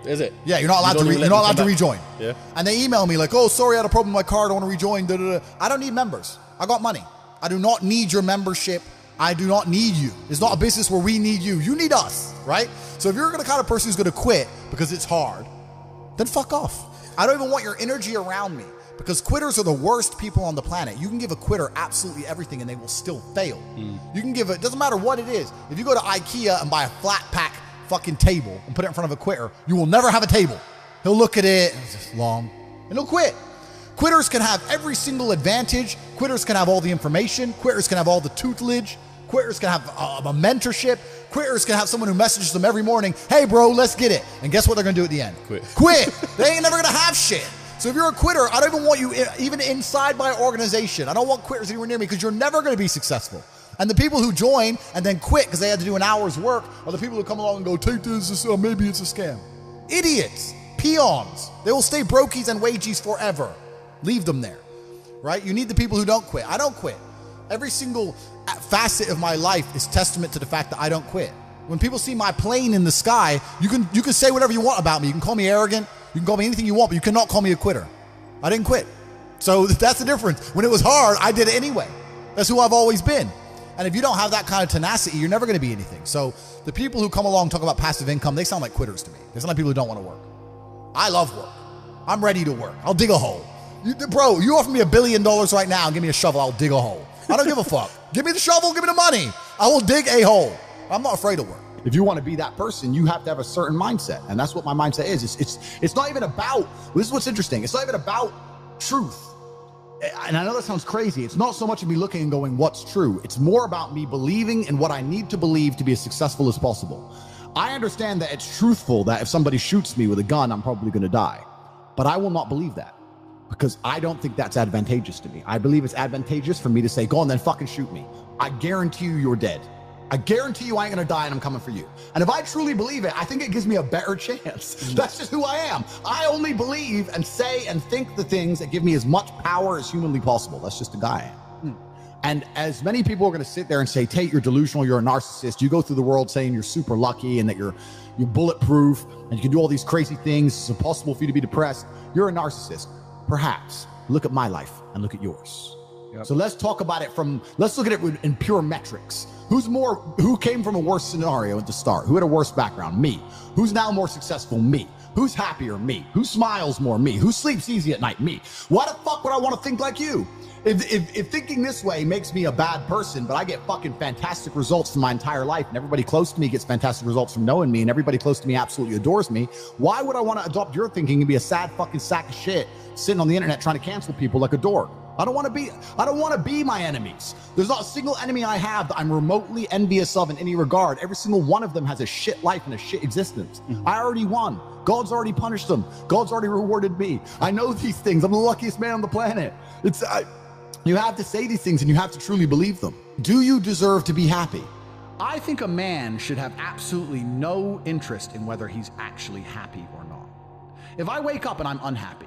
Is it? Yeah, you're not allowed to rejoin. Yeah. And they email me like, oh, sorry, I had a problem with my card. I want to rejoin. Da, da, da. I don't need members. I got money. I do not need your membership. I do not need you. It's not a business where we need you. You need us, right? So if you're the kind of person who's going to quit because it's hard, then fuck off. I don't even want your energy around me, because quitters are the worst people on the planet. You can give a quitter absolutely everything and they will still fail. You can give it, doesn't matter what it is. If you go to IKEA and buy a flat pack fucking table and put it in front of a quitter, you will never have a table. He'll look at it, and it's just long, and he'll quit. Quitters can have every single advantage. Quitters can have all the information. Quitters can have all the tutelage. Quitters can have a mentorship. Quitters can have someone who messages them every morning, hey bro, let's get it. And guess what they're gonna do at the end? Quit. They ain't never gonna have shit. So if you're a quitter, I don't even want you even inside my organization. I don't want quitters anywhere near me because you're never gonna be successful. And the people who join and then quit because they had to do an hour's work are the people who come along and go, take this, maybe it's a scam. Idiots, peons. They will stay brokies and wagies forever. Leave them there, right? You need the people who don't quit. I don't quit. Every single facet of my life is testament to the fact that I don't quit. When people see my plane in the sky, you can say whatever you want about me. You can call me arrogant. You can call me anything you want, but you cannot call me a quitter. I didn't quit. So that's the difference. When it was hard, I did it anyway. That's who I've always been. And if you don't have that kind of tenacity, you're never going to be anything. So the people who come along and talk about passive income, they sound like quitters to me. They sound like people who don't want to work. I love work. I'm ready to work. I'll dig a hole. Bro, you offer me $1 billion right now and give me a shovel, I'll dig a hole. I don't give a fuck. Give me the shovel, give me the money. I will dig a hole. I'm not afraid of work. If you want to be that person, you have to have a certain mindset. And that's what my mindset is. It's not even about, this is what's interesting. It's not even about truth. And I know that sounds crazy. It's not so much of me looking and going, what's true? It's more about me believing in what I need to believe to be as successful as possible. I understand that it's truthful that if somebody shoots me with a gun, I'm probably going to die. But I will not believe that because I don't think that's advantageous to me. I believe it's advantageous for me to say, go on, then fucking shoot me. I guarantee you you're dead. I guarantee you I ain't gonna die and I'm coming for you. And if I truly believe it, I think it gives me a better chance. That's just who I am. I only believe and say and think the things that give me as much power as humanly possible. That's just the guy I am. And as many people are gonna sit there and say, Tate, you're delusional, you're a narcissist. You go through the world saying you're super lucky and that you're bulletproof and you can do all these crazy things. It's impossible for you to be depressed. You're a narcissist. Perhaps. Look at my life and look at yours. Yep. So let's talk about it let's look at it in pure metrics. Who came from a worse scenario at the start? Who had a worse background? Me. Who's now more successful? Me. Who's happier? Me. Who smiles more? Me. Who sleeps easy at night? Me. Why the fuck would I want to think like you? If thinking this way makes me a bad person, but I get fucking fantastic results from my entire life, and everybody close to me gets fantastic results from knowing me, and everybody close to me absolutely adores me, why would I want to adopt your thinking and be a sad fucking sack of shit sitting on the internet trying to cancel people like a dork? I don't want to be my enemies. There's not a single enemy I have that I'm remotely envious of in any regard. Every single one of them has a shit life and a shit existence. I already won. God's already punished them. God's already rewarded me. I know these things. I'm the luckiest man on the planet. You have to say these things and you have to truly believe them. Do you deserve to be happy? I think a man should have absolutely no interest in whether he's actually happy or not. If I wake up and I'm unhappy,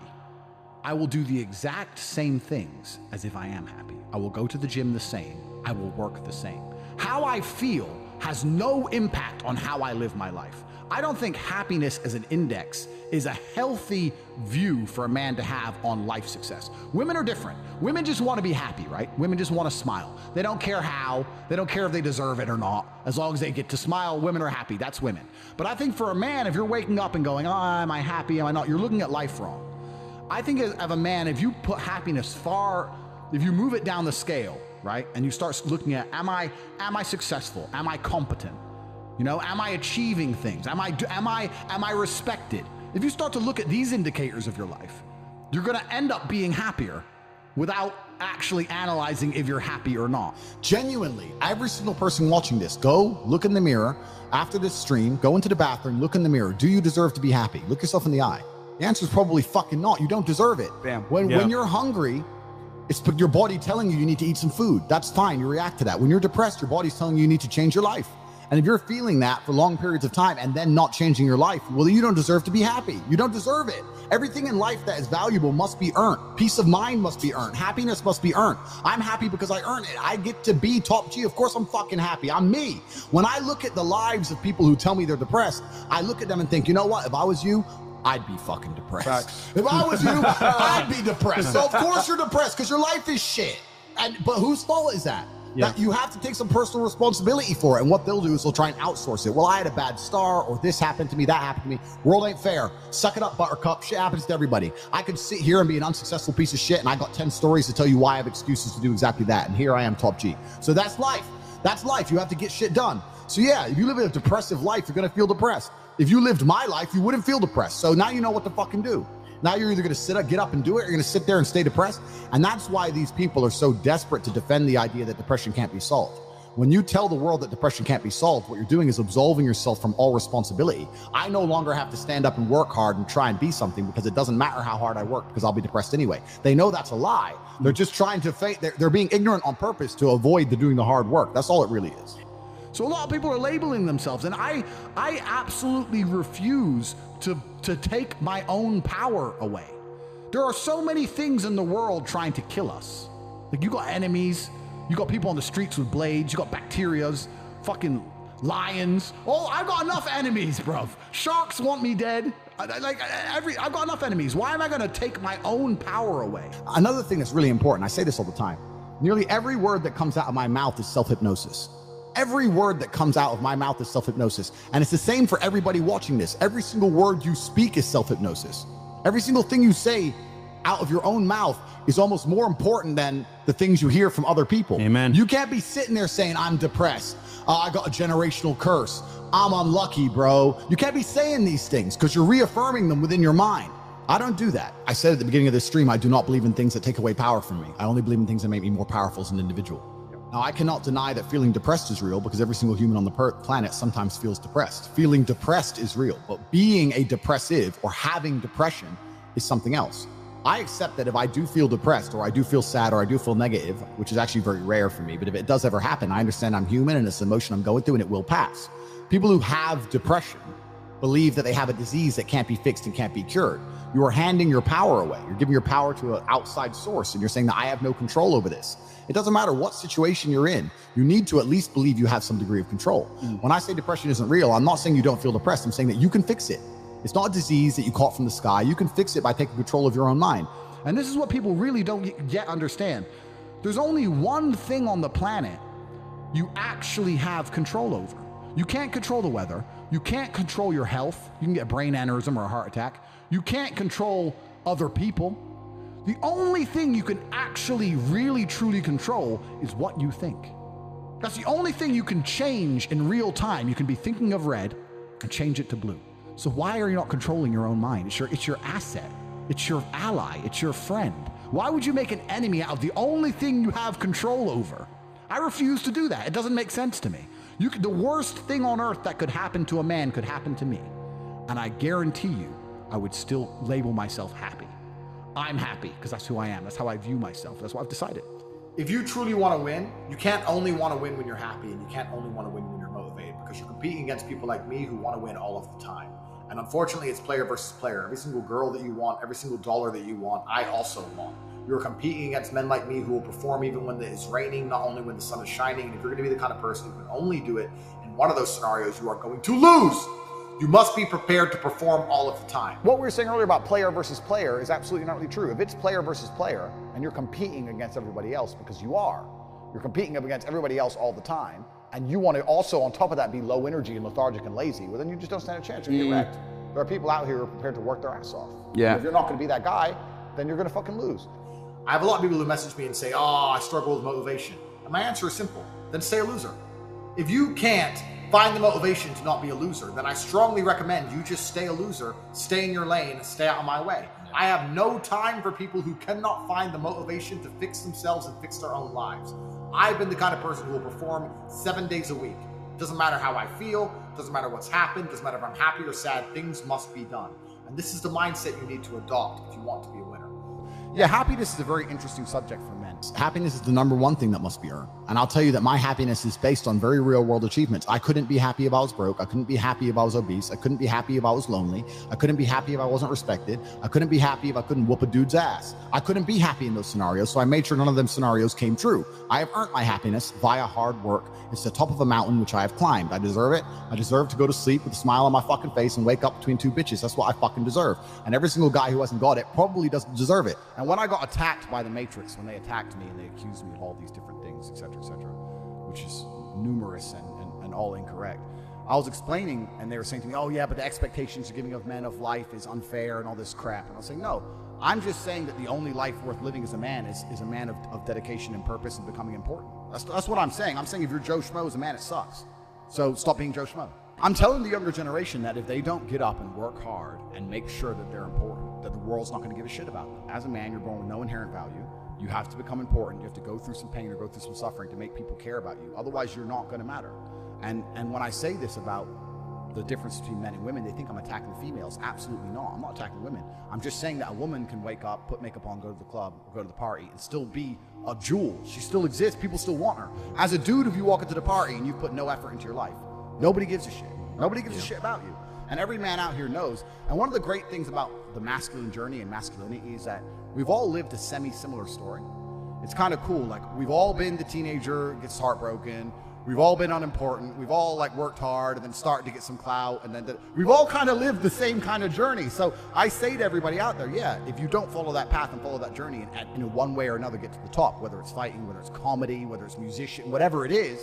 I will do the exact same things as if I am happy. I will go to the gym the same. I will work the same. How I feel has no impact on how I live my life. I don't think happiness as an index is a healthy view for a man to have on life success. Women are different. Women just want to be happy, right? Women just want to smile. They don't care how. They don't care if they deserve it or not. As long as they get to smile, women are happy. That's women. But I think for a man, if you're waking up and going, oh, am I happy? Am I not? You're looking at life wrong. I think of a man, if you put happiness if you move it down the scale, right? And you start looking at, am I successful? Am I competent? You know, am I achieving things? Am I respected? If you start to look at these indicators of your life, you're going to end up being happier without actually analyzing if you're happy or not. Genuinely, every single person watching this, go look in the mirror after this stream, go into the bathroom, look in the mirror. Do you deserve to be happy? Look yourself in the eye. The answer is probably fucking not. You don't deserve it. Bam. When you're hungry, it's your body telling you need to eat some food. That's fine. You react to that. When you're depressed, your body's telling you need to change your life. And if you're feeling that for long periods of time and then not changing your life, well, you don't deserve to be happy. You don't deserve it. Everything in life that is valuable must be earned. Peace of mind must be earned. Happiness must be earned. I'm happy because I earned it. I get to be top G. Of course I'm fucking happy. I'm me. When I look at the lives of people who tell me they're depressed, I look at them and think, you know what? If I was you, I'd be fucking depressed. Facts. If I was you, I'd be depressed. So of course you're depressed because your life is shit. But whose fault is that? Yeah. That you have to take some personal responsibility for it. And what they'll do is they'll try and outsource it. Well, I had a bad start, or this happened to me, that happened to me. World ain't fair. Suck it up, buttercup. Shit happens to everybody. I could sit here and be an unsuccessful piece of shit, and I got 10 stories to tell you why I have excuses to do exactly that. And here I am, top G. So that's life. That's life. You have to get shit done. So yeah, if you live a depressive life, you're going to feel depressed. If you lived my life, you wouldn't feel depressed. So now you know what to fucking do. Now you're either going to get up and do it, or you're going to sit there and stay depressed. And that's why these people are so desperate to defend the idea that depression can't be solved. When you tell the world that depression can't be solved, what you're doing is absolving yourself from all responsibility. I no longer have to stand up and work hard and try and be something because it doesn't matter how hard I work because I'll be depressed anyway. They know that's a lie. They're just trying to they're being ignorant on purpose to avoid doing the hard work. That's all it really is. So a lot of people are labeling themselves, and I absolutely refuse to take my own power away. There are so many things in the world trying to kill us. Like, you got enemies, you got people on the streets with blades, you got bacterias, fucking lions. Oh, I've got enough enemies, bruv. Sharks want me dead. I've got enough enemies. Why am I gonna take my own power away? Another thing that's really important, I say this all the time, nearly every word that comes out of my mouth is self-hypnosis. Every word that comes out of my mouth is self-hypnosis. And it's the same for everybody watching this. Every single word you speak is self-hypnosis. Every single thing you say out of your own mouth is almost more important than the things you hear from other people. Amen. You can't be sitting there saying, I'm depressed. I got a generational curse. I'm unlucky, bro. You can't be saying these things because you're reaffirming them within your mind. I don't do that. I said at the beginning of this stream, I do not believe in things that take away power from me. I only believe in things that make me more powerful as an individual. Now, I cannot deny that feeling depressed is real because every single human on the planet sometimes feels depressed. Feeling depressed is real, but being a depressive or having depression is something else. I accept that if I do feel depressed or I do feel sad or I do feel negative, which is actually very rare for me, but if it does ever happen, I understand I'm human and it's an emotion I'm going through and it will pass. People who have depression believe that they have a disease that can't be fixed and can't be cured. You are handing your power away. You're giving your power to an outside source and you're saying that I have no control over this. It doesn't matter what situation you're in. You need to at least believe you have some degree of control. When I say depression isn't real, I'm not saying you don't feel depressed. I'm saying that you can fix it. It's not a disease that you caught from the sky. You can fix it by taking control of your own mind. And this is what people really don't yet understand. There's only one thing on the planet you actually have control over. You can't control the weather. You can't control your health. You can get a brain aneurysm or a heart attack. You can't control other people. The only thing you can actually really truly control is what you think. That's the only thing you can change in real time. You can be thinking of red and change it to blue. So why are you not controlling your own mind? It's your asset. It's your ally. It's your friend. Why would you make an enemy out of the only thing you have control over? I refuse to do that. It doesn't make sense to me. The worst thing on earth that could happen to a man could happen to me. And I guarantee you, I would still label myself happy. I'm happy because that's who I am. That's how I view myself. That's what I've decided. If you truly want to win, you can't only want to win when you're happy and you can't only want to win when you're motivated because you're competing against people like me who want to win all of the time. And unfortunately, it's player versus player. Every single girl that you want, every single dollar that you want, I also want. You're competing against men like me who will perform even when it's raining, not only when the sun is shining. And if you're going to be the kind of person who can only do it in one of those scenarios, you are going to lose. You must be prepared to perform all of the time. What we were saying earlier about player versus player is absolutely not really true. If it's player versus player and you're competing against everybody else, because you're competing against everybody else all the time, and you want to also on top of that be low energy and lethargic and lazy, well then you just don't stand a chance. You're wrecked. There are people out here who are prepared to work their ass off. Yeah. If you're not going to be that guy, then you're going to fucking lose. I have a lot of people who message me and say, oh, I struggle with motivation. And my answer is simple. Then stay a loser. If you can't find the motivation to not be a loser, then I strongly recommend you just stay a loser, stay in your lane, and stay out of my way. I have no time for people who cannot find the motivation to fix themselves and fix their own lives. I've been the kind of person who will perform 7 days a week. Doesn't matter how I feel, doesn't matter what's happened, doesn't matter if I'm happy or sad, things must be done. And this is the mindset you need to adopt if you want to be a winner. Yeah, happiness is a very interesting subject for men. Happiness is the number one thing that must be earned. And I'll tell you that my happiness is based on very real world achievements. I couldn't be happy if I was broke. I couldn't be happy if I was obese. I couldn't be happy if I was lonely. I couldn't be happy if I wasn't respected. I couldn't be happy if I couldn't whoop a dude's ass. I couldn't be happy in those scenarios, so I made sure none of them scenarios came true. I have earned my happiness via hard work. It's the top of a mountain which I have climbed. I deserve it. I deserve to go to sleep with a smile on my fucking face and wake up between two bitches. That's what I fucking deserve. And every single guy who hasn't got it probably doesn't deserve it. And when I got attacked by the Matrix, when they attacked me and they accused me of all these different things, etc., which is numerous and all incorrect, I was explaining, and they were saying to me, oh yeah, but the expectations you're giving of men of life is unfair and all this crap. And I was saying, no, I'm just saying that the only life worth living as a man is a man of dedication and purpose and becoming important. That's what I'm saying. I'm saying if you're Joe Schmo as a man, it sucks. So stop being Joe Schmo. I'm telling the younger generation that if they don't get up and work hard and make sure that they're important, that the world's not going to give a shit about them. As a man, you're born with no inherent value. You have to become important. You have to go through some pain or go through some suffering to make people care about you. Otherwise, you're not going to matter. And when I say this about the difference between men and women, they think I'm attacking the females. Absolutely not. I'm not attacking women. I'm just saying that a woman can wake up, put makeup on, go to the club, or go to the party, and still be a jewel. She still exists. People still want her. As a dude, if you walk into the party and you put no effort into your life, nobody gives a shit. Nobody gives a shit about you. And every man out here knows. And one of the great things about the masculine journey and masculinity is that we've all lived a semi-similar story. It's kind of cool. Like, we've all been the teenager, gets heartbroken. We've all been unimportant. We've all like worked hard and then started to get some clout. And then we've all kind of lived the same kind of journey. So I say to everybody out there, yeah, if you don't follow that path and follow that journey and one way or another get to the top, whether it's fighting, whether it's comedy, whether it's musician, whatever it is,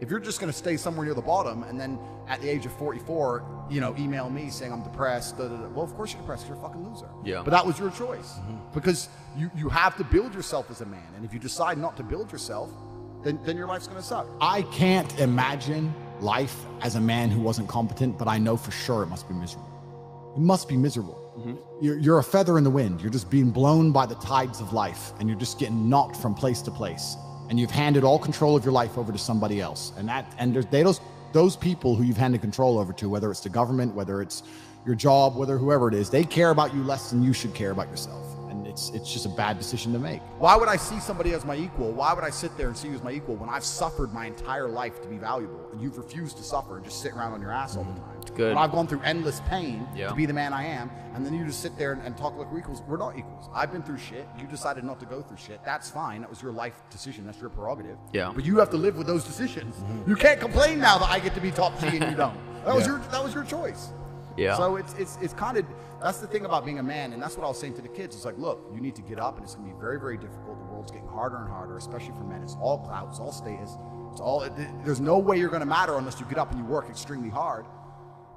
if you're just going to stay somewhere near the bottom and then at the age of 44, email me saying I'm depressed, well, of course you're depressed because you're a fucking loser. Yeah. But that was your choice because you have to build yourself as a man. And if you decide not to build yourself, then your life's going to suck. I can't imagine life as a man who wasn't competent, but I know for sure it must be miserable. It must be miserable. You're a feather in the wind. You're just being blown by the tides of life, and you're just getting knocked from place to place. And you've handed all control of your life over to somebody else. Those people who you've handed control over to, whether it's the government, whether it's your job, whether whoever it is, they care about you less than you should care about yourself. And it's just a bad decision to make. Why would I see somebody as my equal? Why would I sit there and see you as my equal when I've suffered my entire life to be valuable and you've refused to suffer and just sit around on your ass all the time? Good. When I've gone through endless pain Yeah. to be the man I am, and then you just sit there and talk like we're equals. We're not equals. I've been through shit. You decided not to go through shit. That's fine. That was your life decision. That's your prerogative. Yeah. But you have to live with those decisions. You can't complain now that I get to be top G and you don't. That was your choice. Yeah. So it's kind of, that's the thing about being a man, and that's what I was saying to the kids. It's like, look, you need to get up, and it's going to be very, very difficult. The world's getting harder and harder, especially for men. It's all clout, it's all status, there's no way you're going to matter unless you get up and you work extremely hard.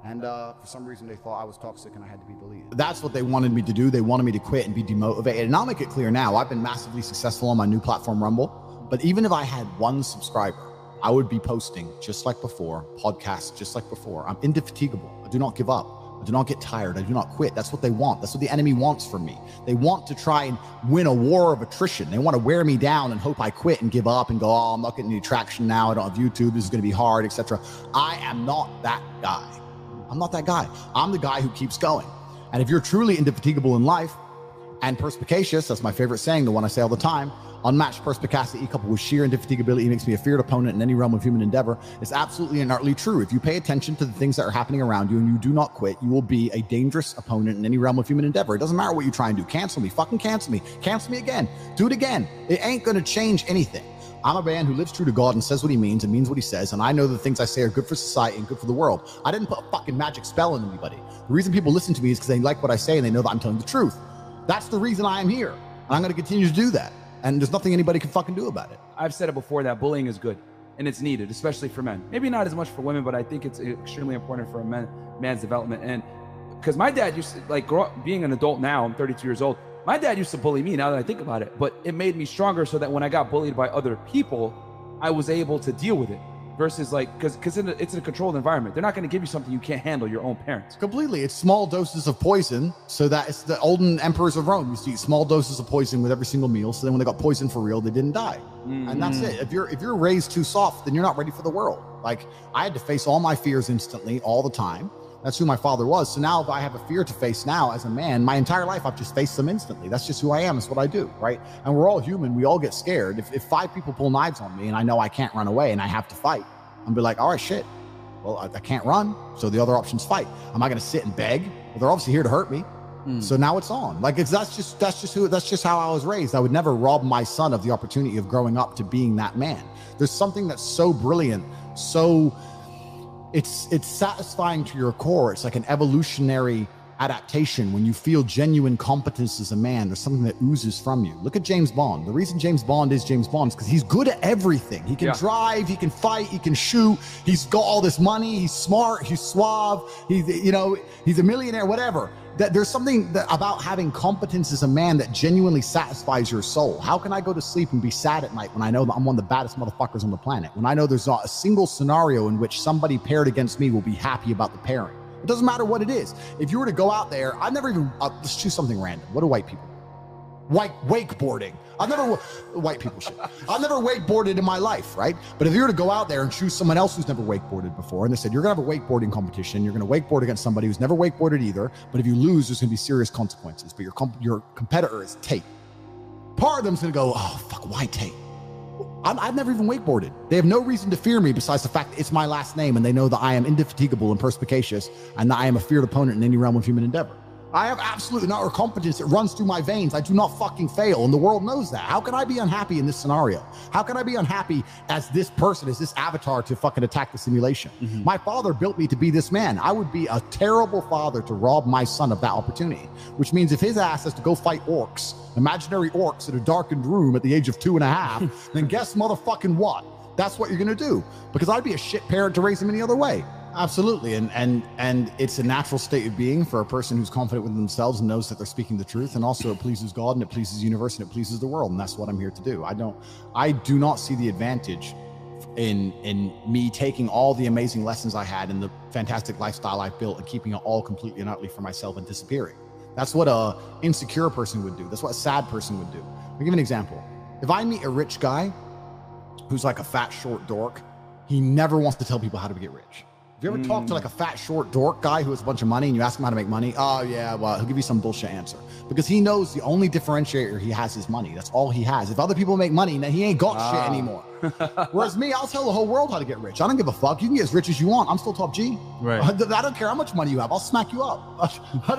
And for some reason, they thought I was toxic and I had to be deleted. That's what they wanted me to do. They wanted me to quit and be demotivated. And I'll make it clear now, I've been massively successful on my new platform, Rumble. But even if I had one subscriber, I would be posting just like before, podcasts just like before. I'm indefatigable. I do not give up. I do not get tired. I do not quit. That's what they want. That's what the enemy wants from me. They want to try and win a war of attrition. They want to wear me down and hope I quit and give up and go, oh, I'm not getting any traction now. I don't have YouTube. This is going to be hard, etc. I am not that guy. I'm not that guy. I'm the guy who keeps going. And if you're truly indefatigable in life and perspicacious, that's my favorite saying, the one I say all the time, unmatched perspicacity coupled with sheer indefatigability makes me a feared opponent in any realm of human endeavor, is absolutely and utterly true. If you pay attention to the things that are happening around you and you do not quit, you will be a dangerous opponent in any realm of human endeavor. It doesn't matter what you try and do. Cancel me. Fucking cancel me. Cancel me again. Do it again. It ain't going to change anything. I'm a man who lives true to God and says what he means and means what he says, and I know the things I say are good for society and good for the world. I didn't put a fucking magic spell on anybody. The reason people listen to me is because they like what I say and they know that I'm telling the truth. That's the reason I am here, and I'm going to continue to do that, and there's nothing anybody can fucking do about it. I've said it before that bullying is good, and it's needed, especially for men. Maybe not as much for women, but I think it's extremely important for a man's development. And because my dad used to, like, grow up, being an adult now, I'm 32 years old, my dad used to bully me, now that I think about it, but it made me stronger so that when I got bullied by other people, I was able to deal with it. Versus like, because it's a controlled environment. They're not going to give you something you can't handle, your own parents. Completely. It's small doses of poison, so that it's the olden emperors of Rome used to eat small doses of poison with every single meal, so then when they got poisoned for real, they didn't die. And that's it. If you're raised too soft, then you're not ready for the world. Like, I had to face all my fears instantly, all the time. That's who my father was. So now if I have a fear to face now as a man, my entire life I've just faced them instantly. That's just who I am. It's what I do, right? And we're all human. We all get scared. If 5 people pull knives on me and I know I can't run away and I have to fight, I'm be like, all right, shit. Well, I can't run. So the other option's fight. Am I going to sit and beg? Well, they're obviously here to hurt me. So now it's on. Like, that's just how I was raised. I would never rob my son of the opportunity of growing up to being that man. There's something that's so brilliant, so it's satisfying to your core. It's like an evolutionary adaptation. When you feel genuine competence as a man, there's something that oozes from you. Look at James Bond. The reason James Bond is James Bond is because he's good at everything. He can drive, he can fight, he can shoot, he's got all this money, he's smart, he's suave, he's a millionaire, whatever. That there's something about having competence as a man that genuinely satisfies your soul. How can I go to sleep and be sad at night when I know that I'm one of the baddest motherfuckers on the planet? When I know there's not a single scenario in which somebody paired against me will be happy about the pairing. It doesn't matter what it is. If you were to go out there, I've never even, let's choose something random. What do white people do? Wakeboarding. White people shit. I've never wakeboarded in my life, right? But if you were to go out there and choose someone else who's never wakeboarded before, and they said, you're gonna have a wakeboarding competition, you're gonna wakeboard against somebody who's never wakeboarded either, but if you lose, there's gonna be serious consequences. But your competitor is Tate. Part of them's gonna go, oh, fuck, why Tate? I've never even wakeboarded. They have no reason to fear me besides the fact that it's my last name, and they know that I am indefatigable and perspicacious, and that I am a feared opponent in any realm of human endeavor. I have absolute and utter competence that runs through my veins. I do not fucking fail, and the world knows that. How can I be unhappy in this scenario? How can I be unhappy as this person, as this avatar to fucking attack the simulation? My father built me to be this man. I would be a terrible father to rob my son of that opportunity, which means if his ass has to go fight orcs, imaginary orcs in a darkened room at the age of 2.5, then guess motherfucking what? That's what you're gonna do, because I'd be a shit parent to raise him any other way. Absolutely, and it's a natural state of being for a person who's confident with themselves and knows that they're speaking the truth, and also it pleases God and it pleases the universe and it pleases the world, and that's what I'm here to do. I do not see the advantage in me taking all the amazing lessons I had and the fantastic lifestyle I've built and keeping it all completely and utterly for myself and disappearing. That's what a insecure person would do. That's what a sad person would do. I'll give you an example. If I meet a rich guy who's like a fat, short dork, he never wants to tell people how to get rich. Have you ever talked to like a fat, short dork guy who has a bunch of money and you ask him how to make money? Oh yeah, well, he'll give you some bullshit answer because he knows the only differentiator he has is money. That's all he has. If other people make money, then he ain't got shit anymore. Whereas me, I'll tell the whole world how to get rich. I don't give a fuck. You can get as rich as you want. I'm still top G. Right. I don't care how much money you have. I'll smack you up.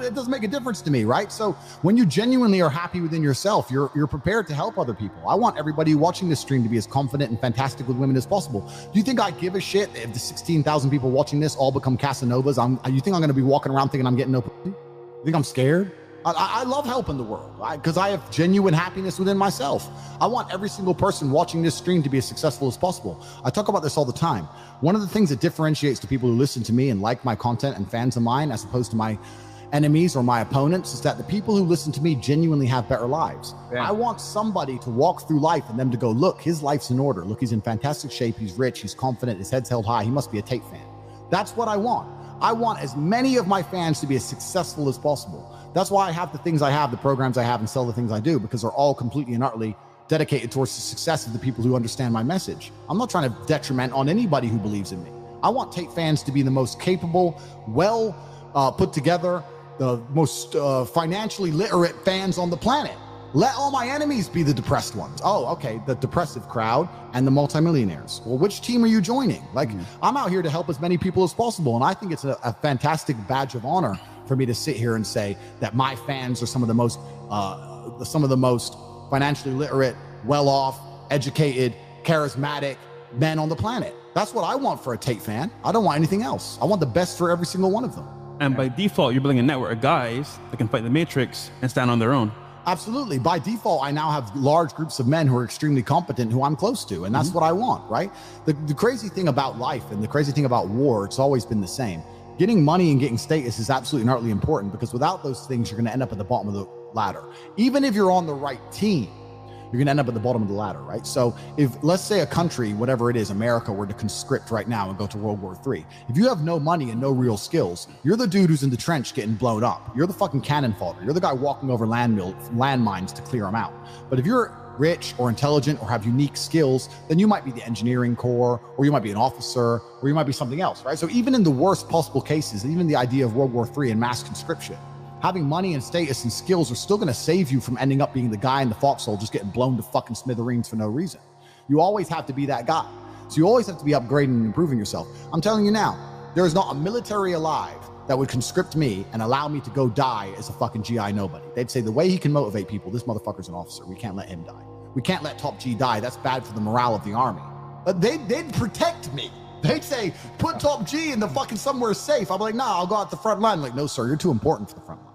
It doesn't make a difference to me, right? So when you genuinely are happy within yourself, you're prepared to help other people. I want everybody watching this stream to be as confident and fantastic with women as possible. Do you think I give a shit if the 16,000 people watching this all become Casanovas? You think I'm going to be walking around thinking I'm getting no pussy? You think I'm scared? I love helping the world because I have genuine happiness within myself. I want every single person watching this stream to be as successful as possible. I talk about this all the time. One of the things that differentiates the people who listen to me and like my content and fans of mine as opposed to my enemies or my opponents is that the people who listen to me genuinely have better lives. Yeah. I want somebody to walk through life and them to go, look, his life's in order. Look, he's in fantastic shape. He's rich. He's confident. His head's held high. He must be a Tate fan. That's what I want. I want as many of my fans to be as successful as possible. That's why I have the things I have, the programs I have, and sell the things I do, because they're all completely and utterly dedicated towards the success of the people who understand my message. I'm not trying to detriment on anybody who believes in me. I want Tate fans to be the most capable, well put together, the most financially literate fans on the planet. Let all my enemies be the depressed ones. Oh, okay, the depressive crowd and the multimillionaires. Well, which team are you joining? Like, I'm out here to help as many people as possible, and I think it's a fantastic badge of honor for me to sit here and say that my fans are some of the most financially literate, well-off, educated, charismatic men on the planet. That's what I want for a Tate fan. I don't want anything else. I want the best for every single one of them. And by default, you're building a network of guys that can fight the Matrix and stand on their own. Absolutely. By default, I now have large groups of men who are extremely competent, who I'm close to, and that's what I want, right? The crazy thing about life and the crazy thing about war, it's always been the same. Getting money and getting status is absolutely and utterly important, because without those things, you're going to end up at the bottom of the ladder. Even if you're on the right team, you're going to end up at the bottom of the ladder, right? So if, let's say a country, whatever it is, America, were to conscript right now and go to World War III, if you have no money and no real skills, you're the dude who's in the trench getting blown up. You're the fucking cannon fodder. You're the guy walking over landmines to clear them out. But if you're rich or intelligent or have unique skills, then you might be the engineering corps, or you might be an officer, or you might be something else, right? So even in the worst possible cases, even the idea of World War III and mass conscription, having money and status and skills are still going to save you from ending up being the guy in the foxhole just getting blown to fucking smithereens for no reason. You always have to be that guy. So you always have to be upgrading and improving yourself. I'm telling you now, there is not a military alive that would conscript me and allow me to go die as a fucking GI nobody. They'd say the way he can motivate people, this motherfucker's an officer. We can't let him die. We can't let Top G die. That's bad for the morale of the army. But they'd protect me. They'd say, put Top G in the fucking somewhere safe. I'm like, nah, I'll go out the front line. I'm like, no, sir, you're too important for the front line.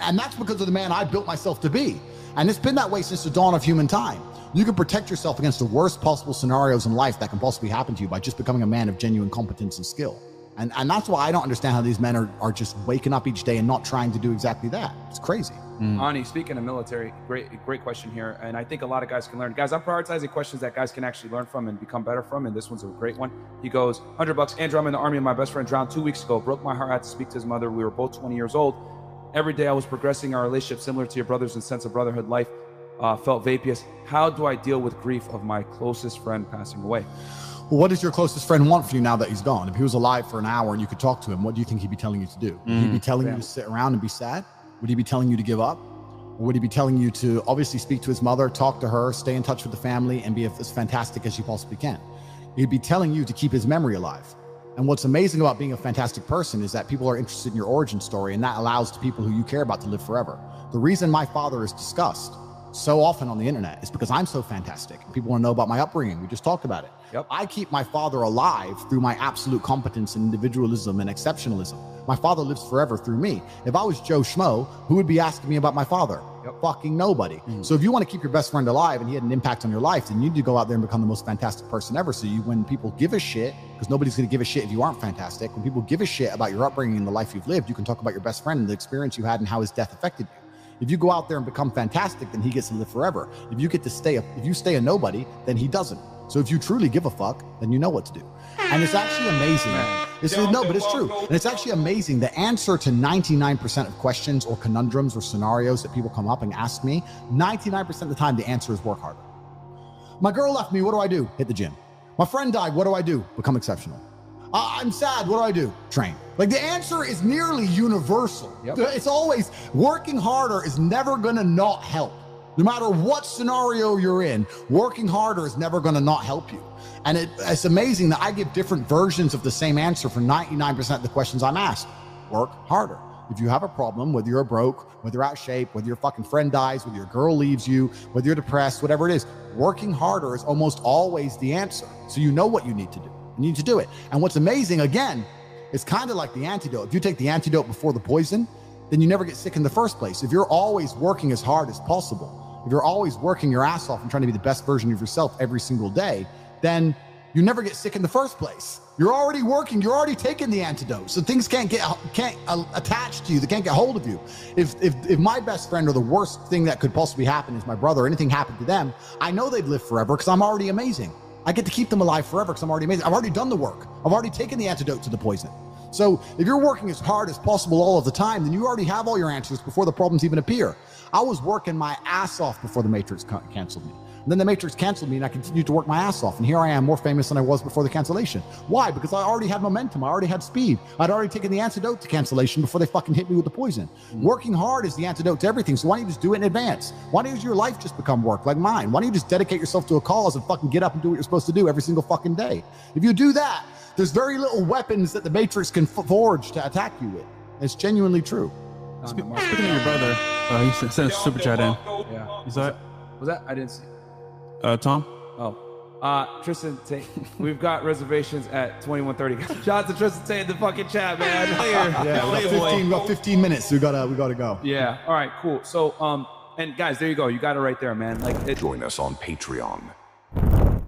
And that's because of the man I built myself to be. And it's been that way since the dawn of human time. You can protect yourself against the worst possible scenarios in life that can possibly happen to you by just becoming a man of genuine competence and skill. And that's why I don't understand how these men are just waking up each day and not trying to do exactly that. It's crazy. Ani, speaking of military, great question here, and I think a lot of guys can learn. Guys, I'm prioritizing questions that guys can actually learn from and become better from, and this one's a great one. He goes, $100. Andrew, I'm in the Army and my best friend drowned 2 weeks ago. Broke my heart. I had to speak to his mother. We were both 20 years old. Every day I was progressing our relationship similar to your brothers in sense of brotherhood. Life felt vaporous. How do I deal with grief of my closest friend passing away? Well, what does your closest friend want for you now that he's gone? If he was alive for an hour and you could talk to him, what do you think he'd be telling you to do? Would he be telling you to sit around and be sad? Would he be telling you to give up? Or would he be telling you to obviously speak to his mother, talk to her, stay in touch with the family, and be as fantastic as you possibly can? He'd be telling you to keep his memory alive. And what's amazing about being a fantastic person is that people are interested in your origin story, and that allows the people who you care about to live forever. The reason my father is discussed so often on the internet is because I'm so fantastic. People want to know about my upbringing. We just talked about it. Yep. I keep my father alive through my absolute competence and individualism and exceptionalism. My father lives forever through me. If I was Joe Schmo, who would be asking me about my father? Yep. Fucking nobody. So if you want to keep your best friend alive and he had an impact on your life, then you need to go out there and become the most fantastic person ever. So when people give a shit, because nobody's going to give a shit if you aren't fantastic, when people give a shit about your upbringing and the life you've lived, you can talk about your best friend and the experience you had and how his death affected you. If you go out there and become fantastic, then he gets to live forever. If you stay a nobody, then he doesn't. So if you truly give a fuck, then you know what to do. And it's actually amazing. But it's true. And it's actually amazing. The answer to 99% of questions or conundrums or scenarios that people come up and ask me, 99% of the time, the answer is work harder. My girl left me. What do I do? Hit the gym. My friend died. What do I do? Become exceptional. I'm sad. What do? Train. Like the answer is nearly universal. Yep. It's always working harder is never going to not help. No matter what scenario you're in, working harder is never going to not help you. And it's amazing that I give different versions of the same answer for 99% of the questions I'm asked. Work harder. If you have a problem, whether you're broke, whether you're out of shape, whether your fucking friend dies, whether your girl leaves you, whether you're depressed, whatever it is, working harder is almost always the answer. So you know what you need to do. You need to do it. And what's amazing, again, it's kind of like the antidote. If you take the antidote before the poison, then you never get sick in the first place. If you're always working as hard as possible, if you're always working your ass off and trying to be the best version of yourself every single day, then you never get sick in the first place. You're already working. You're already taking the antidote. So things can't attach to you. They can't get hold of you. If my best friend or the worst thing that could possibly happen is my brother, or anything happened to them, I know they'd live forever because I'm already amazing. I get to keep them alive forever because I'm already amazing. I've already done the work. I've already taken the antidote to the poison. So if you're working as hard as possible all of the time, then you already have all your answers before the problems even appear. I was working my ass off before the Matrix canceled me. And then the Matrix canceled me and I continued to work my ass off. And here I am, more famous than I was before the cancellation. Why? Because I already had momentum. I already had speed. I'd already taken the antidote to cancellation before they fucking hit me with the poison. Working hard is the antidote to everything. So why don't you just do it in advance? Why don't your life just become work like mine? Why don't you just dedicate yourself to a cause and fucking get up and do what you're supposed to do every single fucking day? If you do that, there's very little weapons that the Matrix can forge to attack you with. It's genuinely true. Speaking of your brother, he sent a super chat in. Yeah. Is that? Was that? I didn't see. Tom? Oh. Tristan Tate, we've got reservations at 21:30. Shout out to Tristan Tate in the fucking chat, man. We got 15 minutes. So we gotta go. Yeah. All right. Cool. So, and guys, there you go. You got it right there, man. Join us on Patreon